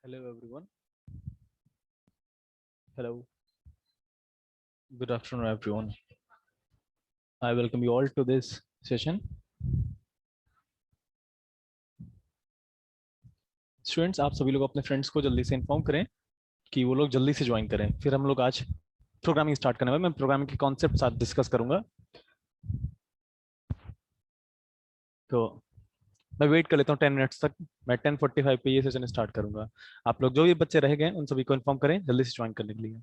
Hello everyone. Hello. Good afternoon everyone. I welcome you all to this session. Students आप सभी लोग अपने friends को जल्दी से इन्फॉर्म करें कि वो लोग जल्दी से ज्वाइन करें। फिर हम लोग आज प्रोग्रामिंग स्टार्ट करने वाले। मैं प्रोग्रामिंग के कॉन्सेप्ट साथ डिस्कस करूंगा। तो मैं वेट कर लेता हूँ 10 मिनट्स तक। मैं 10:45 पे ये सेशन स्टार्ट करूंगा। आप लोग जो भी बच्चे रह गए उन सभी को इन्फॉर्म करें जल्दी से ज्वाइन करने के लिए।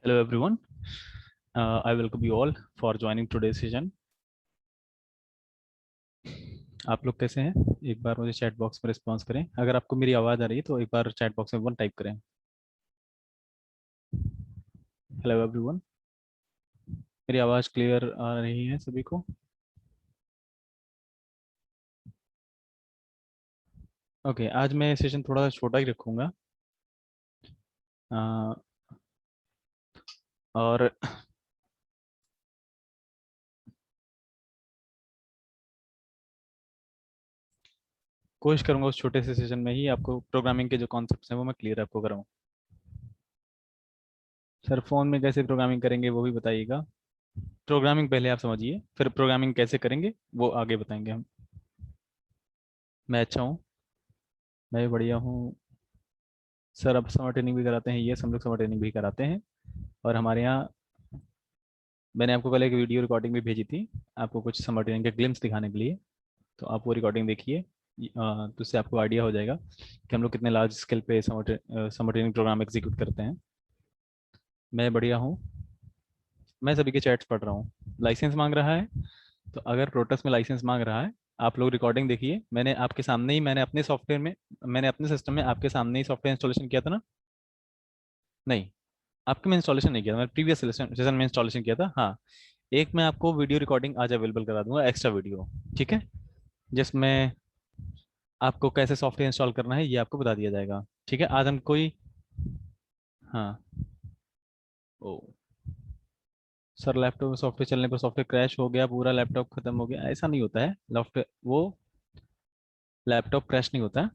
Hello everyone. I welcome you all for joining today's session. आप लोग कैसे हैं? एक बार मुझे चैट बॉक्स में रिस्पॉन्स करें। अगर आपको मेरी आवाज़ आ रही है तो एक बार चैट बॉक्स में वन टाइप करें। Hello everyone. मेरी आवाज़ क्लियर आ रही है सभी को? ओके, आज मैं सेशन थोड़ा छोटा ही रखूँगा। अ, और कोशिश करूँगा उस छोटे से सेशन में ही आपको प्रोग्रामिंग के जो कॉन्सेप्ट्स हैं वो मैं क्लियर आपको कराऊँ। सर, फ़ोन में कैसे प्रोग्रामिंग करेंगे वो भी बताइएगा। प्रोग्रामिंग पहले आप समझिए, फिर प्रोग्रामिंग कैसे करेंगे वो आगे बताएंगे हम। मैं अच्छा हूँ, मैं भी बढ़िया हूँ। सर, अब समर ट्रेनिंग भी कराते हैं, ये हम लोग समर ट्रेनिंग भी कराते हैं। और हमारे यहाँ मैंने आपको कल एक वीडियो रिकॉर्डिंग भी भेजी थी, आपको कुछ समर ट्रेनिंग के ग्लिम्स दिखाने के लिए। तो आप वो रिकॉर्डिंग देखिए, तो उससे आपको आइडिया हो जाएगा कि हम लोग कितने लार्ज स्केल पे समर ट्रेनिंग प्रोग्राम एग्जीक्यूट करते हैं। मैं बढ़िया हूँ। मैं सभी के चैट्स पढ़ रहा हूँ। लाइसेंस मांग रहा है, तो अगर प्रोटस में लाइसेंस मांग रहा है, आप लोग रिकॉर्डिंग देखिए। मैंने आपके सामने ही, मैंने अपने सॉफ्टवेयर में, मैंने अपने सिस्टम में आपके सामने ही सॉफ्टवेयर इंस्टॉलेशन किया था ना? नहीं, आपके में इंस्टॉलेशन नहीं किया था, मैंने प्रीवियस सेशन में इंस्टॉलेशन किया था। हाँ, एक मैं आपको वीडियो रिकॉर्डिंग आज अवेलेबल करा दूंगा, एक्स्ट्रा वीडियो। ठीक है, जिसमें आपको कैसे सॉफ्टवेयर इंस्टॉल करना है ये आपको बता दिया जाएगा। ठीक है, आज हम कोई, हाँ। ओ सर, लैपटॉप में सॉफ्टवेयर चलने पर सॉफ्टवेयर क्रैश हो गया, पूरा लैपटॉप खत्म हो गया, ऐसा नहीं होता है। लैपटॉप वो लैपटॉप क्रैश नहीं होता।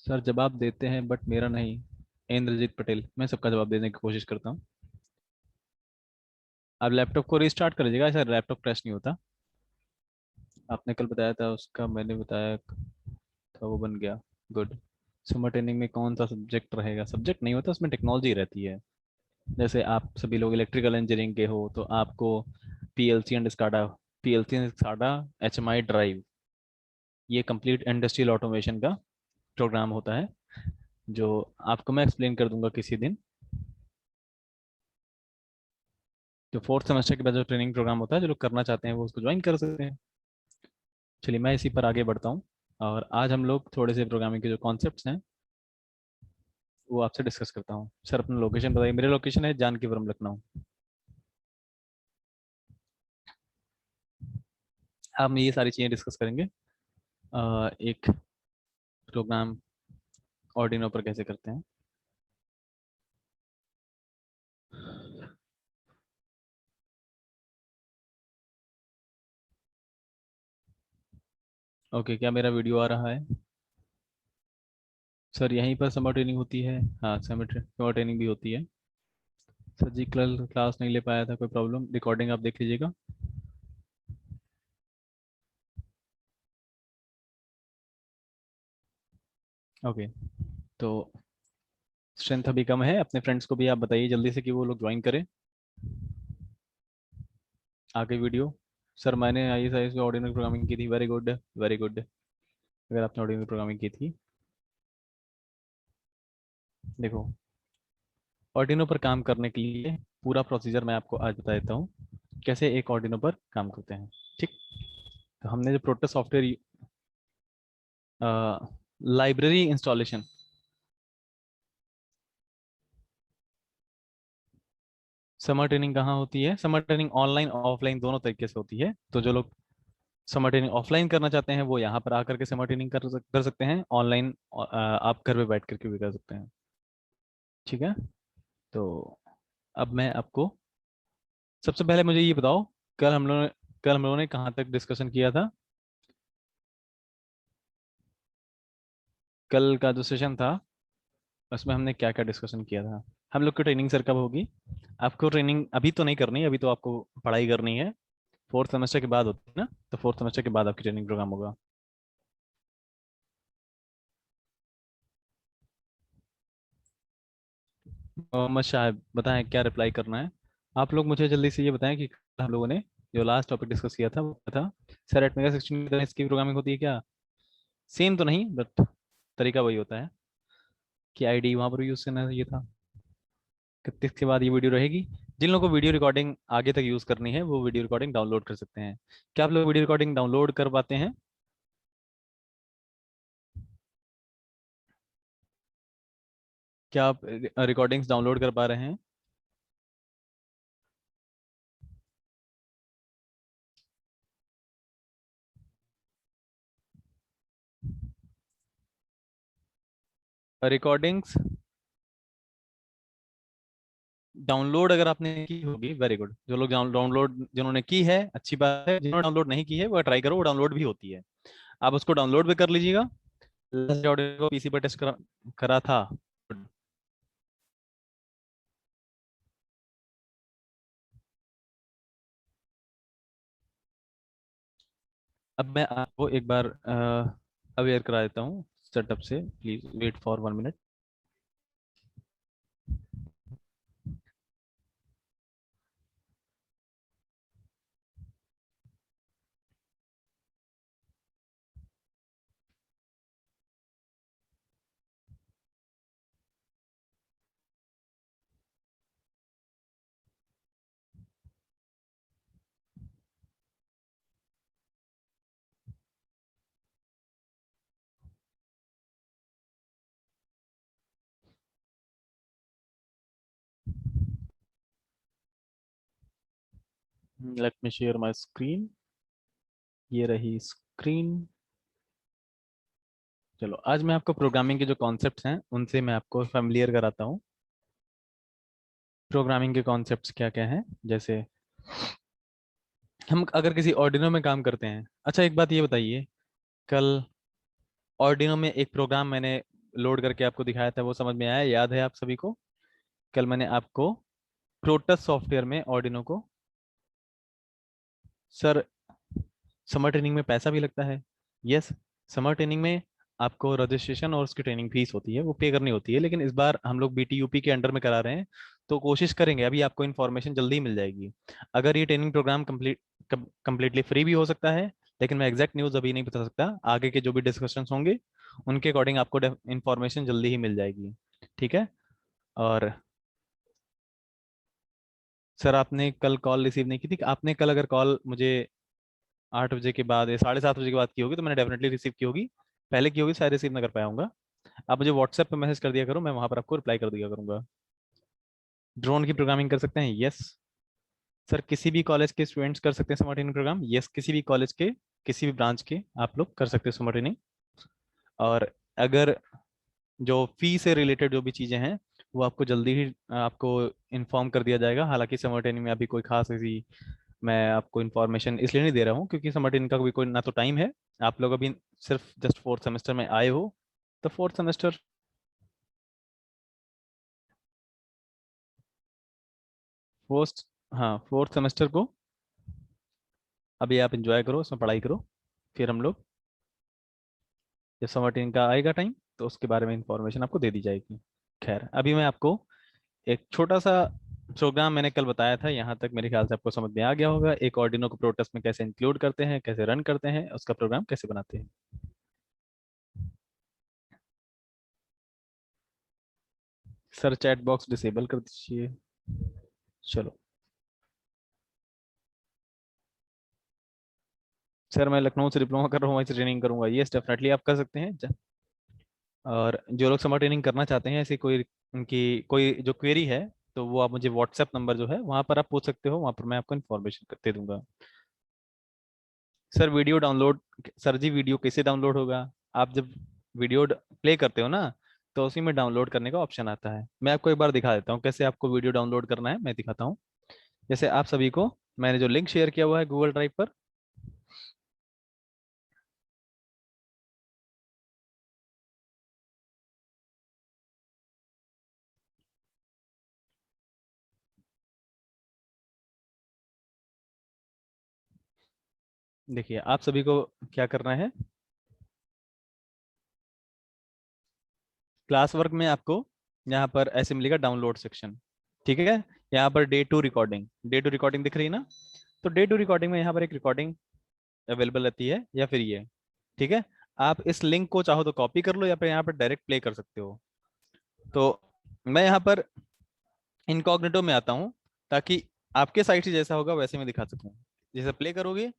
सर, जवाब देते हैं बट मेरा नहीं। इंद्रजीत पटेल, मैं सबका जवाब देने की कोशिश करता हूँ। आप लैपटॉप को रिस्टार्ट कर लीजिएगा, सर लैपटॉप क्रैश नहीं होता। आपने कल बताया था, उसका मैंने बताया था, वो बन गया। गुड। समर ट्रेनिंग में कौन सा सब्जेक्ट रहेगा? सब्जेक्ट नहीं होता, उसमें टेक्नोलॉजी रहती है। जैसे आप सभी लोग इलेक्ट्रिकल इंजीनियरिंग के हो तो आपको PLC and SCADA, PLC and SCADA, HMI drive, ये कंप्लीट इंडस्ट्रियल ऑटोमेशन का प्रोग्राम होता है, जो आपको मैं एक्सप्लेन कर दूंगा किसी दिन। जो फोर्थ सेमेस्टर के बाद जो ट्रेनिंग प्रोग्राम होता है, जो लोग करना चाहते हैं वो उसको ज्वाइन कर सकते हैं। चलिए, मैं इसी पर आगे बढ़ता हूँ। और आज हम लोग थोड़े से प्रोग्रामिंग के जो कॉन्सेप्ट्स हैं वो आपसे डिस्कस करता हूँ। सर, अपना लोकेशन बताइए। मेरा लोकेशन है जानकीपुरम, लखनऊ। हम ये सारी चीज़ें डिस्कस करेंगे। एक प्रोग्राम ऑर्डिनो पर कैसे करते हैं। ओके, क्या मेरा वीडियो आ रहा है? सर, यहीं पर समर ट्रेनिंग होती है? हाँ, समर ट्रेनिंग भी होती है। सर जी, कल क्लास नहीं ले पाया था, कोई प्रॉब्लम? रिकॉर्डिंग आप देख लीजिएगा। ओके, तो स्ट्रेंथ अभी कम है, अपने फ्रेंड्स को भी आप बताइए जल्दी से कि वो लोग ज्वाइन करें। आगे वीडियो। सर, मैंने ISIS में ऑर्डिनरी प्रोग्रामिंग की थी। Very good, very good. अगर आपने ऑर्डिनरी प्रोग्रामिंग की थी, देखो, ऑर्डिनो पर काम करने के लिए पूरा प्रोसीजर मैं आपको आज बता देता हूँ, कैसे एक ऑर्डिनो पर काम करते हैं। ठीक। तो हमने जो प्रोटोस software library installation, summer training कहाँ होती है? समर ट्रेनिंग ऑनलाइन ऑफलाइन दोनों तरीके से होती है। तो जो लोग समर ट्रेनिंग ऑफलाइन करना चाहते हैं वो यहाँ पर आकर के समर ट्रेनिंग कर सकते हैं। ऑनलाइन आप घर पे बैठ करके भी कर सकते हैं। ठीक है, तो अब मैं आपको, सबसे पहले मुझे ये बताओ, कल हम लोगों ने कहाँ तक डिस्कशन किया था? कल का जो सेशन था उसमें हमने क्या क्या डिस्कशन किया था? हम लोग की ट्रेनिंग सर कब होगी? आपको ट्रेनिंग अभी तो नहीं करनी है, अभी तो आपको पढ़ाई करनी है। फोर्थ सेमेस्टर के बाद होती है ना, तो फोर्थ सेमेस्टर के बाद आपकी ट्रेनिंग प्रोग्राम होगा। मोहम्मद शाह, बताएं क्या रिप्लाई करना है। आप लोग मुझे जल्दी से ये बताएं कि हम लोगों ने जो लास्ट टॉपिक डिस्कस किया था वो क्या था? सर, एट मेगा 16 की तरह इसकी प्रोग्रामिंग होती है क्या? सेम तो नहीं, बट तरीका वही होता है कि आईडी वहाँ पर यूज़ करना ये था। 31 के बाद ये वीडियो रहेगी। जिन लोगों को वीडियो रिकॉर्डिंग आगे तक यूज करनी है वो वीडियो रिकॉर्डिंग डाउनलोड कर सकते हैं। क्या आप लोग वीडियो रिकॉर्डिंग डाउनलोड कर पाते हैं? क्या आप रिकॉर्डिंग्स डाउनलोड कर पा रहे हैं? रिकॉर्डिंग्स डाउनलोड अगर आपने की होगी, वेरी गुड। जो लोग डाउनलोड जिन्होंने की है, अच्छी बात है। जिन्होंने डाउनलोड नहीं की है वो ट्राई करो, वो डाउनलोड भी होती है। आप उसको डाउनलोड भी कर लीजिएगा। ऑडियो को पीसी पर टेस्ट करा था। अब मैं आपको एक बार अवेयर करा देता हूँ सेटअप से। Please wait for 1 minute. Let me share my screen. ये रही स्क्रीन। चलो, आज मैं आपको प्रोग्रामिंग के जो कॉन्सेप्ट्स हैं उनसे मैं आपको फेमिलियर कराता हूँ। प्रोग्रामिंग के कॉन्सेप्ट्स क्या क्या हैं, जैसे हम अगर किसी ऑर्डिनो में काम करते हैं। अच्छा, एक बात ये बताइए, कल ऑर्डिनो में एक प्रोग्राम मैंने लोड करके आपको दिखाया था, वो समझ में आया? याद है आप सभी को? कल मैंने आपको प्रोटस सॉफ्टवेयर में ऑर्डिनो को, सर समर ट्रेनिंग में पैसा भी लगता है। यस, समर ट्रेनिंग में आपको रजिस्ट्रेशन और उसकी ट्रेनिंग फीस होती है, वो पे करनी होती है। लेकिन इस बार हम लोग बीटीयूपी के अंडर में करा रहे हैं, तो कोशिश करेंगे, अभी आपको इन्फॉर्मेशन जल्दी ही मिल जाएगी। अगर ये ट्रेनिंग प्रोग्राम कम्प्लीटली फ्री भी हो सकता है, लेकिन मैं एग्जैक्ट न्यूज़ अभी नहीं बता सकता। आगे के जो भी डिस्कशंस होंगे उनके अकॉर्डिंग आपको इन्फॉर्मेशन जल्दी ही मिल जाएगी। ठीक है। और सर, आपने कल कॉल रिसीव नहीं की थी? आपने कल अगर कॉल मुझे 8 बजे के बाद या 7:30 बजे के बाद की होगी तो मैंने डेफिनेटली रिसीव की होगी। पहले की होगी, शायद रिसीव ना कर पाया हूँगा। आप मुझे व्हाट्सएप पे मैसेज कर दिया करो, मैं वहां पर आपको रिप्लाई कर दिया करूंगा। ड्रोन की प्रोग्रामिंग कर सकते हैं? Yes sir. किसी भी कॉलेज के स्टूडेंट्स कर सकते हैं समर ट्रेनिंग प्रोग्राम? यस, किसी भी कॉलेज के, किसी भी ब्रांच के आप लोग कर सकते हैं समर ट्रेनिंग। और अगर जो फी से रिलेटेड जो भी चीज़ें हैं वो आपको जल्दी ही आपको इन्फॉर्म कर दिया जाएगा। हालांकि समर ट्रेनिंग में अभी कोई खास ऐसी मैं आपको इन्फॉर्मेशन इसलिए नहीं दे रहा हूँ क्योंकि समर ट्रेनिंग का भी कोई ना तो टाइम है। आप लोग अभी सिर्फ जस्ट फोर्थ सेमेस्टर में आए हो, तो फोर्थ सेमेस्टर, फोर्थ, हाँ फोर्थ सेमेस्टर को अभी आप इंजॉय करो, उसमें पढ़ाई करो। फिर हम लोग जब समर ट्रेनिंग का आएगा टाइम तो उसके बारे में इंफॉर्मेशन आपको दे दी जाएगी। खैर, अभी मैं आपको एक छोटा सा प्रोग्राम मैंने कल बताया था, यहाँ तक मेरे ख्याल से आपको समझ में आ गया होगा। एक ऑर्डिनो को प्रोटोस में कैसे इंक्लूड करते हैं, कैसे रन करते हैं, उसका प्रोग्राम कैसे बनाते हैं। सर, चैट बॉक्स डिसेबल कर दीजिए। चलो सर, मैं लखनऊ से डिप्लोमा कर रहा हूँ, वहीं से ट्रेनिंग करूंगा। ये डेफिनेटली आप कर सकते हैं। और जो लोग समर ट्रेनिंग करना चाहते हैं, ऐसी कोई उनकी कोई जो क्वेरी है, तो वो आप मुझे व्हाट्सएप नंबर जो है वहाँ पर आप पूछ सकते हो, वहाँ पर मैं आपको इन्फॉर्मेशन दे दूंगा। सर वीडियो डाउनलोड, सर जी वीडियो कैसे डाउनलोड होगा? आप जब वीडियो प्ले करते हो ना, तो उसी में डाउनलोड करने का ऑप्शन आता है। मैं आपको एक बार दिखा देता हूँ कैसे आपको वीडियो डाउनलोड करना है, मैं दिखाता हूँ। जैसे आप सभी को मैंने जो लिंक शेयर किया हुआ है गूगल ड्राइव पर, देखिए आप सभी को क्या करना है। क्लास वर्क में आपको यहाँ पर ऐसे मिलेगा डाउनलोड सेक्शन। ठीक है। यहाँ पर डे टू रिकॉर्डिंग दिख रही है ना? तो डे टू रिकॉर्डिंग में यहाँ पर एक रिकॉर्डिंग अवेलेबल रहती है, या फिर ये। ठीक है। आप इस लिंक को चाहो तो कॉपी कर लो, या फिर यहाँ पर डायरेक्ट प्ले कर सकते हो। तो मैं यहाँ पर इनकॉग्निटो में आता हूँ ताकि आपके साइड से जैसा होगा वैसे मैं दिखा सकूँ। जैसे प्ले करोगे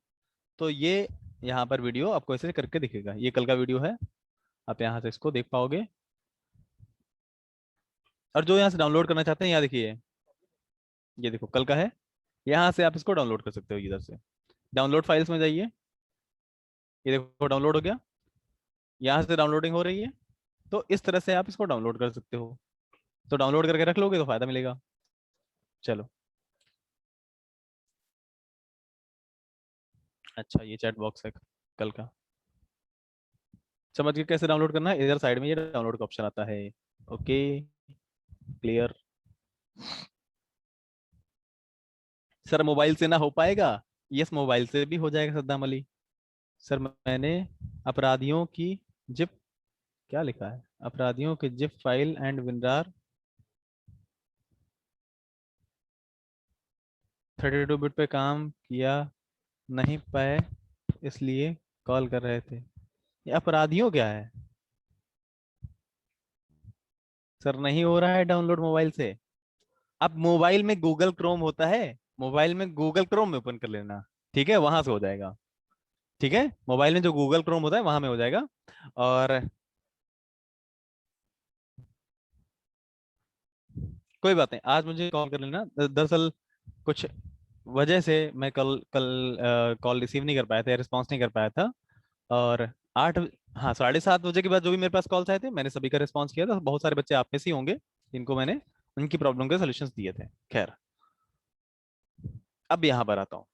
तो ये यहाँ पर वीडियो आपको ऐसे करके दिखेगा। ये कल का वीडियो है, आप यहाँ से इसको देख पाओगे। और जो यहाँ से डाउनलोड करना चाहते हैं, यहाँ देखिए, ये देखो कल का है, यहाँ से आप इसको डाउनलोड कर सकते हो। इधर से डाउनलोड फाइल्स में जाइए, ये देखो डाउनलोड हो गया, यहाँ से डाउनलोडिंग हो रही है। तो इस तरह से आप इसको डाउनलोड कर सकते हो। तो डाउनलोड करके रख लोगे तो फायदा मिलेगा। चलो, अच्छा ये चैट बॉक्स है कल का, समझ के कैसे डाउनलोड करना है। इधर साइड में ये डाउनलोड का ऑप्शन आता है। Okay, clear. सर मोबाइल से ना हो पाएगा? यस, मोबाइल से भी हो जाएगा सद्दाम अली। सर मैंने अपराधियों की जिप, क्या लिखा है, अपराधियों की zip file and WinRAR 32 bit पे काम किया नहीं पाए, इसलिए कॉल कर रहे थे। ये अपराधियों क्या है? सर नहीं हो रहा है डाउनलोड मोबाइल से। अब मोबाइल में गूगल क्रोम होता है, मोबाइल में गूगल क्रोम में ओपन कर लेना, ठीक है, वहां से हो जाएगा। ठीक है, मोबाइल में जो गूगल क्रोम होता है वहां में हो जाएगा। और कोई बात नहीं, आज मुझे कॉल कर लेना। दरअसल कुछ वजह से मैं कल कल कॉल रिसीव नहीं कर पाया था, रिस्पॉन्स नहीं कर पाया था। और आठ, हाँ 7:30 बजे के बाद जो भी मेरे पास कॉल्स आए थे मैंने सभी का रिस्पॉन्स किया था। बहुत सारे बच्चे आप में से ही होंगे जिनको मैंने उनकी प्रॉब्लम के सोल्यूशंस दिए थे। खैर, अब यहाँ पर आता हूँ।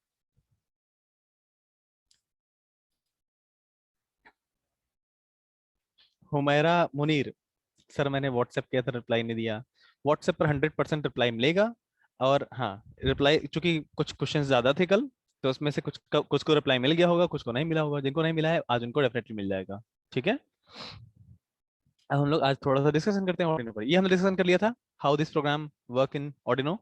हुमैरा मुनीर, सर मैंने व्हाट्सएप किया था, रिप्लाई नहीं दिया। व्हाट्सएप पर 100% रिप्लाई मिलेगा। और हाँ, रिप्लाई चूंकि कुछ क्वेश्चंस ज्यादा थे कल, तो उसमें से कुछ को रिप्लाई मिल गया होगा, कुछ को नहीं मिला होगा। जिनको नहीं मिला है आज उनको डेफिनेटली मिल जाएगा। ठीक है, अब हम लोग आज थोड़ा सा डिस्कशन करते हैं ऑर्डिनो पर। ये हमने डिस्कशन कर लिया था, how this program work in Arduino,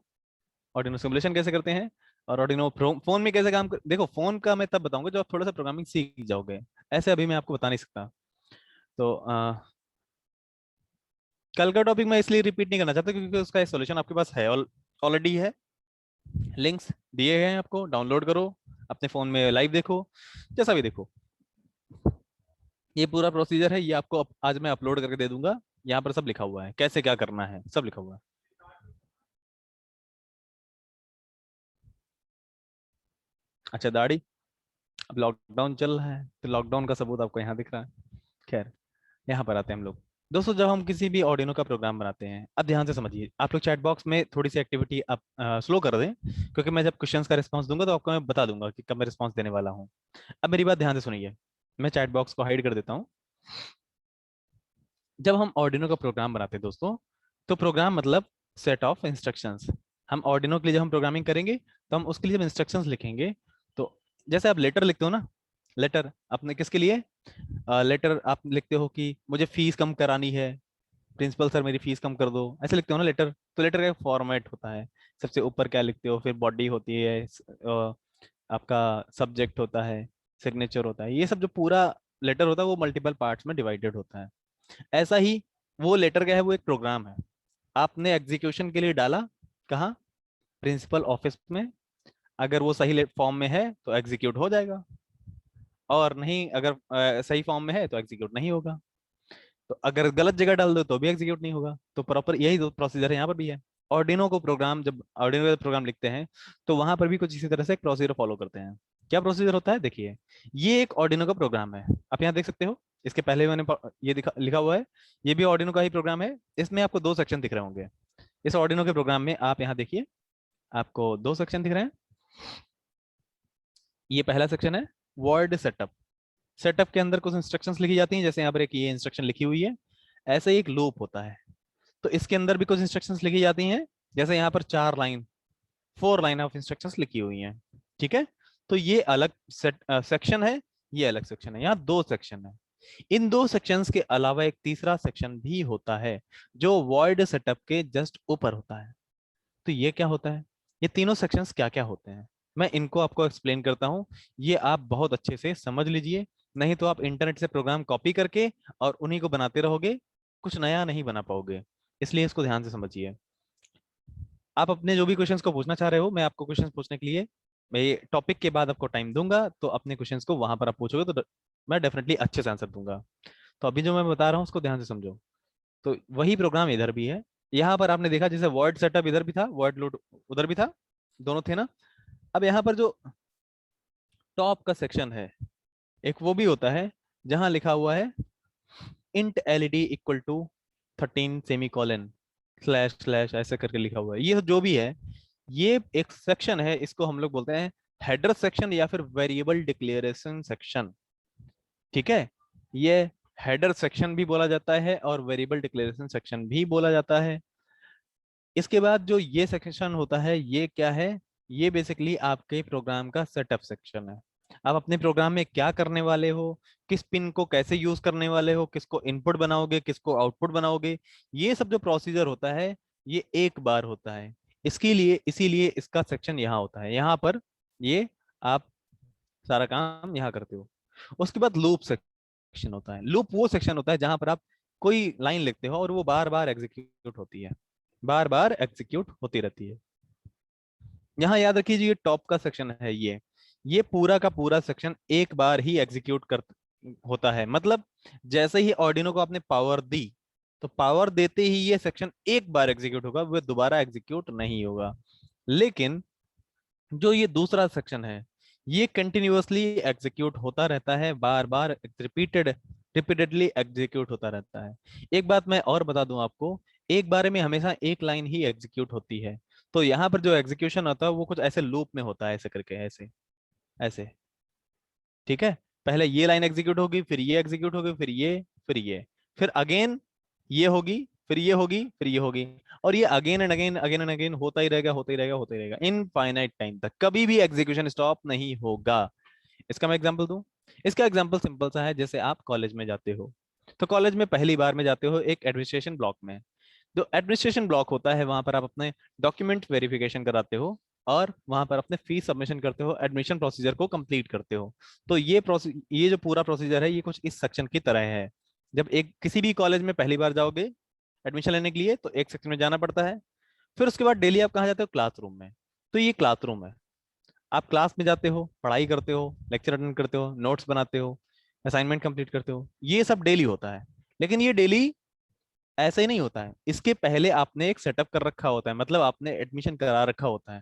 Arduino simulation कैसे करते हैं, और ऑर्डिनो फोन में कैसे देखो फोन का मैं तब बताऊंगा जब आप थोड़ा सा प्रोग्रामिंग सीख जाओगे, ऐसे अभी मैं आपको बता नहीं सकता। तो कल का टॉपिक मैं इसलिए रिपीट नहीं करना चाहता क्योंकि उसका सॉल्यूशन आपके पास है, ऑलरेडी है। लिंक्स दिए गए हैं आपको, डाउनलोड करो, अपने फोन में लाइव देखो, जैसा भी देखो। ये पूरा प्रोसीजर है, ये आपको आज मैं अपलोड करके दे दूंगा। यहाँ पर सब लिखा हुआ है, कैसे क्या करना है सब लिखा हुआ है। अच्छा दाढ़ी, अब लॉकडाउन चल रहा है तो लॉकडाउन का सबूत आपको यहाँ दिख रहा है। खैर, यहाँ पर आते हैं हम लोग। दोस्तों जब हम किसी भी ऑडियो का प्रोग्राम बनाते हैं, अब ध्यान से समझिए, आप लोग चैट बॉक्स में थोड़ी सी एक्टिविटी आप स्लो कर दें, क्योंकि मैं जब क्वेश्चंस का रिस्पांस दूंगा तो आपको मैं बता दूंगा कि कब मैं रिस्पांस देने वाला हूँ। अब मेरी बात ध्यान से सुनिए, मैं चैट बॉक्स को हाइड कर देता हूँ। जब हम ऑर्डिनो का प्रोग्राम बनाते हैं दोस्तों, तो प्रोग्राम मतलब सेट ऑफ इंस्ट्रक्शंस। हम ऑर्डिनो के लिए जब हम प्रोग्रामिंग करेंगे तो हम उसके लिए जब इंस्ट्रक्शंस लिखेंगे, तो जैसे आप लेटर लिखते हो ना, लेटर आपने किसके लिए, लेटर आप लिखते हो कि मुझे फीस कम करानी है, प्रिंसिपल सर मेरी फीस कम कर दो, ऐसे लिखते हो ना लेटर। तो लेटर का फॉर्मेट होता है, सबसे ऊपर क्या लिखते हो, फिर बॉडी होती है, आपका सब्जेक्ट होता है, सिग्नेचर होता है, ये सब जो पूरा लेटर होता है वो मल्टीपल पार्ट्स में डिवाइडेड होता है। ऐसा ही वो लेटर क्या है, वो एक प्रोग्राम है, आपने एग्जीक्यूशन के लिए डाला कहाँ, प्रिंसिपल ऑफिस में। अगर वो सही फॉर्म में है तो एग्जीक्यूट हो जाएगा, और नहीं अगर सही फॉर्म में है तो एग्जीक्यूट नहीं होगा। तो अगर गलत जगह डाल दो तो भी एग्जीक्यूट नहीं होगा। तो प्रॉपर यही दो प्रोसीजर है यहाँ पर भी है। ऑर्डिनो को प्रोग्राम, जब ऑर्डिनो का प्रोग्राम लिखते हैं तो वहां पर भी कुछ इसी तरह से एक प्रोसीजर फॉलो करते हैं। क्या प्रोसीजर होता है देखिए, ये एक ऑर्डिनो का प्रोग्राम है, आप यहाँ देख सकते हो। इसके पहले मैंने ये लिखा हुआ है, ये भी ऑर्डिनो का ही प्रोग्राम है। इसमें आपको दो सेक्शन दिख रहे होंगे। इस ऑर्डिनो के प्रोग्राम में आप यहाँ देखिए, आपको दो सेक्शन दिख रहे हैं। ये पहला सेक्शन है वर्ड सेटअप। सेटअप के अंदर कुछ इंस्ट्रक्शंस लिखी जाती हैं, जैसे यहाँ पर एक ये इंस्ट्रक्शन लिखी हुई है। ऐसे ही एक लूप होता है, तो इसके अंदर भी कुछ इंस्ट्रक्शंस लिखी जाती हैं। जैसे यहाँ पर 4 लाइन, 4 लाइन ऑफ इंस्ट्रक्शंस लिखी हुई हैं। ठीक है, तो ये अलग सेक्शन है, ये अलग सेक्शन है, यहाँ दो सेक्शन है। इन दो सेक्शंस के अलावा एक तीसरा सेक्शन भी होता है जो वॉइड सेटअप के जस्ट ऊपर होता है। तो ये क्या होता है, ये तीनों सेक्शंस क्या क्या होते हैं, मैं इनको आपको एक्सप्लेन करता हूँ। ये आप बहुत अच्छे से समझ लीजिए, नहीं तो आप इंटरनेट से प्रोग्राम कॉपी करके और उन्हीं को बनाते रहोगे, कुछ नया नहीं बना पाओगे। इसलिए इसको ध्यान से समझिए। आप अपने जो भी क्वेश्चंस को पूछना चाह रहे हो, मैं आपको क्वेश्चंस पूछने के लिए, मैं ये टॉपिक के बाद आपको टाइम दूंगा, तो अपने क्वेश्चंस को वहां पर आप पूछोगे तो मैं डेफिनेटली अच्छे से आंसर दूंगा। तो अभी जो मैं बता रहा हूँ उसको ध्यान से समझो। तो वही प्रोग्राम इधर भी है। यहाँ पर आपने देखा जैसे वर्ड सेटअप इधर भी था, वर्ड लोड उधर भी था, दोनों थे ना। अब यहाँ पर जो टॉप का सेक्शन है, एक वो भी होता है जहां लिखा हुआ है int LED equal to 13 semicolon slash slash ऐसे करके लिखा हुआ है। ये जो भी है, ये एक सेक्शन है, इसको हम लोग बोलते हैं हेडर सेक्शन या फिर वेरिएबल डिक्लेरेशन सेक्शन। ठीक है, ये हेडर सेक्शन भी बोला जाता है और वेरिएबल डिक्लेरेशन सेक्शन भी बोला जाता है। इसके बाद जो ये सेक्शन होता है, ये क्या है? ये बेसिकली आपके प्रोग्राम का सेटअप सेक्शन है। आप अपने प्रोग्राम में क्या करने वाले हो, किस पिन को कैसे यूज करने वाले हो, किसको इनपुट बनाओगे, किसको आउटपुट बनाओगे, ये सब जो प्रोसीजर होता है, ये एक बार होता है। इसके लिए इसीलिए इसका सेक्शन यहाँ होता है, यहाँ पर ये आप सारा काम यहाँ करते हो। उसके बाद लूप सेक्शन होता है। लूप वो सेक्शन होता है जहां पर आप कोई लाइन लिखते हो और वो बार बार एग्जीक्यूट होती है, बार बार एग्जीक्यूट होती रहती है। यहाँ याद रखिए ये टॉप का सेक्शन है, ये पूरा का पूरा सेक्शन एक बार ही एग्जीक्यूट कर होता है। मतलब जैसे ही ऑर्डिनो को आपने पावर दी, तो पावर देते ही ये सेक्शन एक बार एग्जीक्यूट होगा, वो दोबारा एग्जीक्यूट नहीं होगा। लेकिन जो ये दूसरा सेक्शन है, ये कंटिन्यूअसली एग्जीक्यूट होता रहता है, बार बार रिपीटेडली एग्जीक्यूट होता रहता है। एक बात मैं और बता दूं आपको, एक बारे में हमेशा एक लाइन ही एग्जीक्यूट होती है। तो यहाँ पर जो एग्जीक्यूशन होता है वो कुछ ऐसे लूप में होता है, ऐसे करके, ऐसे ऐसे। ठीक है, पहले ये लाइन एग्जीक्यूट होगी, फिर ये एग्जीक्यूट होगी, फिर ये, फिर ये, फिर अगेन ये होगी, फिर ये होगी, फिर ये होगी, और ये अगेन एंड अगेन होता ही रहेगा, होता ही रहेगा, होता ही रहेगा, इनफाइनाइट टाइम तक। कभी भी एग्जीक्यूशन स्टॉप नहीं होगा। इसका मैं एग्जांपल दूं। इसका एग्जांपल सिंपल सा है, जैसे आप कॉलेज में जाते हो, तो कॉलेज में पहली बार में जाते हो एक एडमिनिस्ट्रेशन ब्लॉक में। जो एडमिनिस्ट्रेशन ब्लॉक होता है, वहां पर आप अपने डॉक्यूमेंट वेरिफिकेशन कराते हो और वहां पर अपने फीस सबमिशन करते हो, एडमिशन प्रोसीजर को कंप्लीट करते हो। तो ये जो पूरा प्रोसीजर है, ये कुछ इस सेक्शन की तरह है। जब एक किसी भी कॉलेज में पहली बार जाओगे एडमिशन लेने के लिए, तो एक सेक्शन में जाना पड़ता है। फिर उसके बाद डेली आप कहाँ जाते हो? क्लासरूम में। तो ये क्लासरूम है, आप क्लास में जाते हो, पढ़ाई करते हो, लेक्चर अटेंड करते हो, नोट्स बनाते हो, असाइनमेंट कंप्लीट करते हो, ये सब डेली होता है। लेकिन ये डेली ऐसे ही नहीं होता है, इसके पहले आपने एक सेटअप कर रखा होता है, मतलब आपने एडमिशन करा रखा होता है।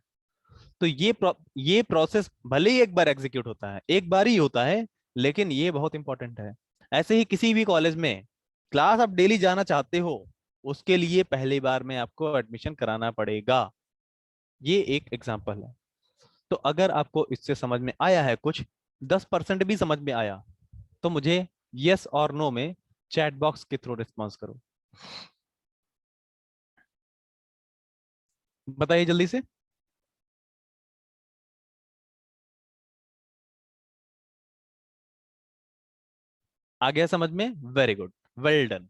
तो ये प्रोसेस भले ही एक बार एग्जीक्यूट होता है, एक बार ही होता है, लेकिन ये बहुत इंपॉर्टेंट है। ऐसे ही किसी भी कॉलेज में क्लास आप डेली जाना चाहते हो, उसके लिए पहली बार में आपको एडमिशन कराना पड़ेगा। ये एक एग्जाम्पल है। तो अगर आपको इससे समझ में आया है, कुछ 10% भी समझ में आया, तो मुझे यस और नो में चैट बॉक्स के थ्रू रिस्पॉन्स करो। बताइए जल्दी से। आ गया समझ में? Very good, well done.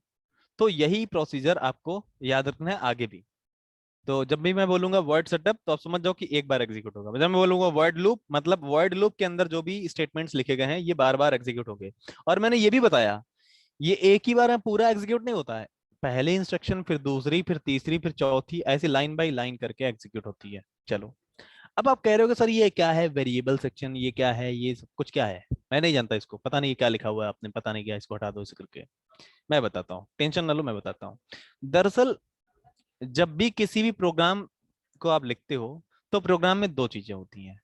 तो यही प्रोसीजर आपको याद रखना है आगे भी। तो जब भी मैं बोलूंगा वर्ड सेटअप, तो आप समझ जाओ कि एक बार एग्जीक्यूट होगा। जब मैं बोलूंगा वर्ड लूप, मतलब वर्ड लूप के अंदर जो भी स्टेटमेंट्स लिखे गए हैं, ये बार बार एग्जीक्यूट होंगे। और मैंने ये भी बताया, ये एक ही बार में पूरा एग्जीक्यूट नहीं होता है। पहले इंस्ट्रक्शन, फिर दूसरी, फिर तीसरी, फिर चौथी, ऐसे लाइन बाय लाइन करके एग्जीक्यूट होती है। चलो, अब आप कह रहे हो कि सर ये क्या है वेरिएबल सेक्शन, ये क्या है, ये सब कुछ क्या है? मैं नहीं जानता इसको, पता नहीं क्या लिखा हुआ है आपने, पता नहीं क्या, इसको हटा दो इसे करके। मैं बताता हूँ, टेंशन ना लो, मैं बताता हूँ। दरअसल जब भी किसी भी प्रोग्राम को आप लिखते हो, तो प्रोग्राम में दो चीजें होती हैं।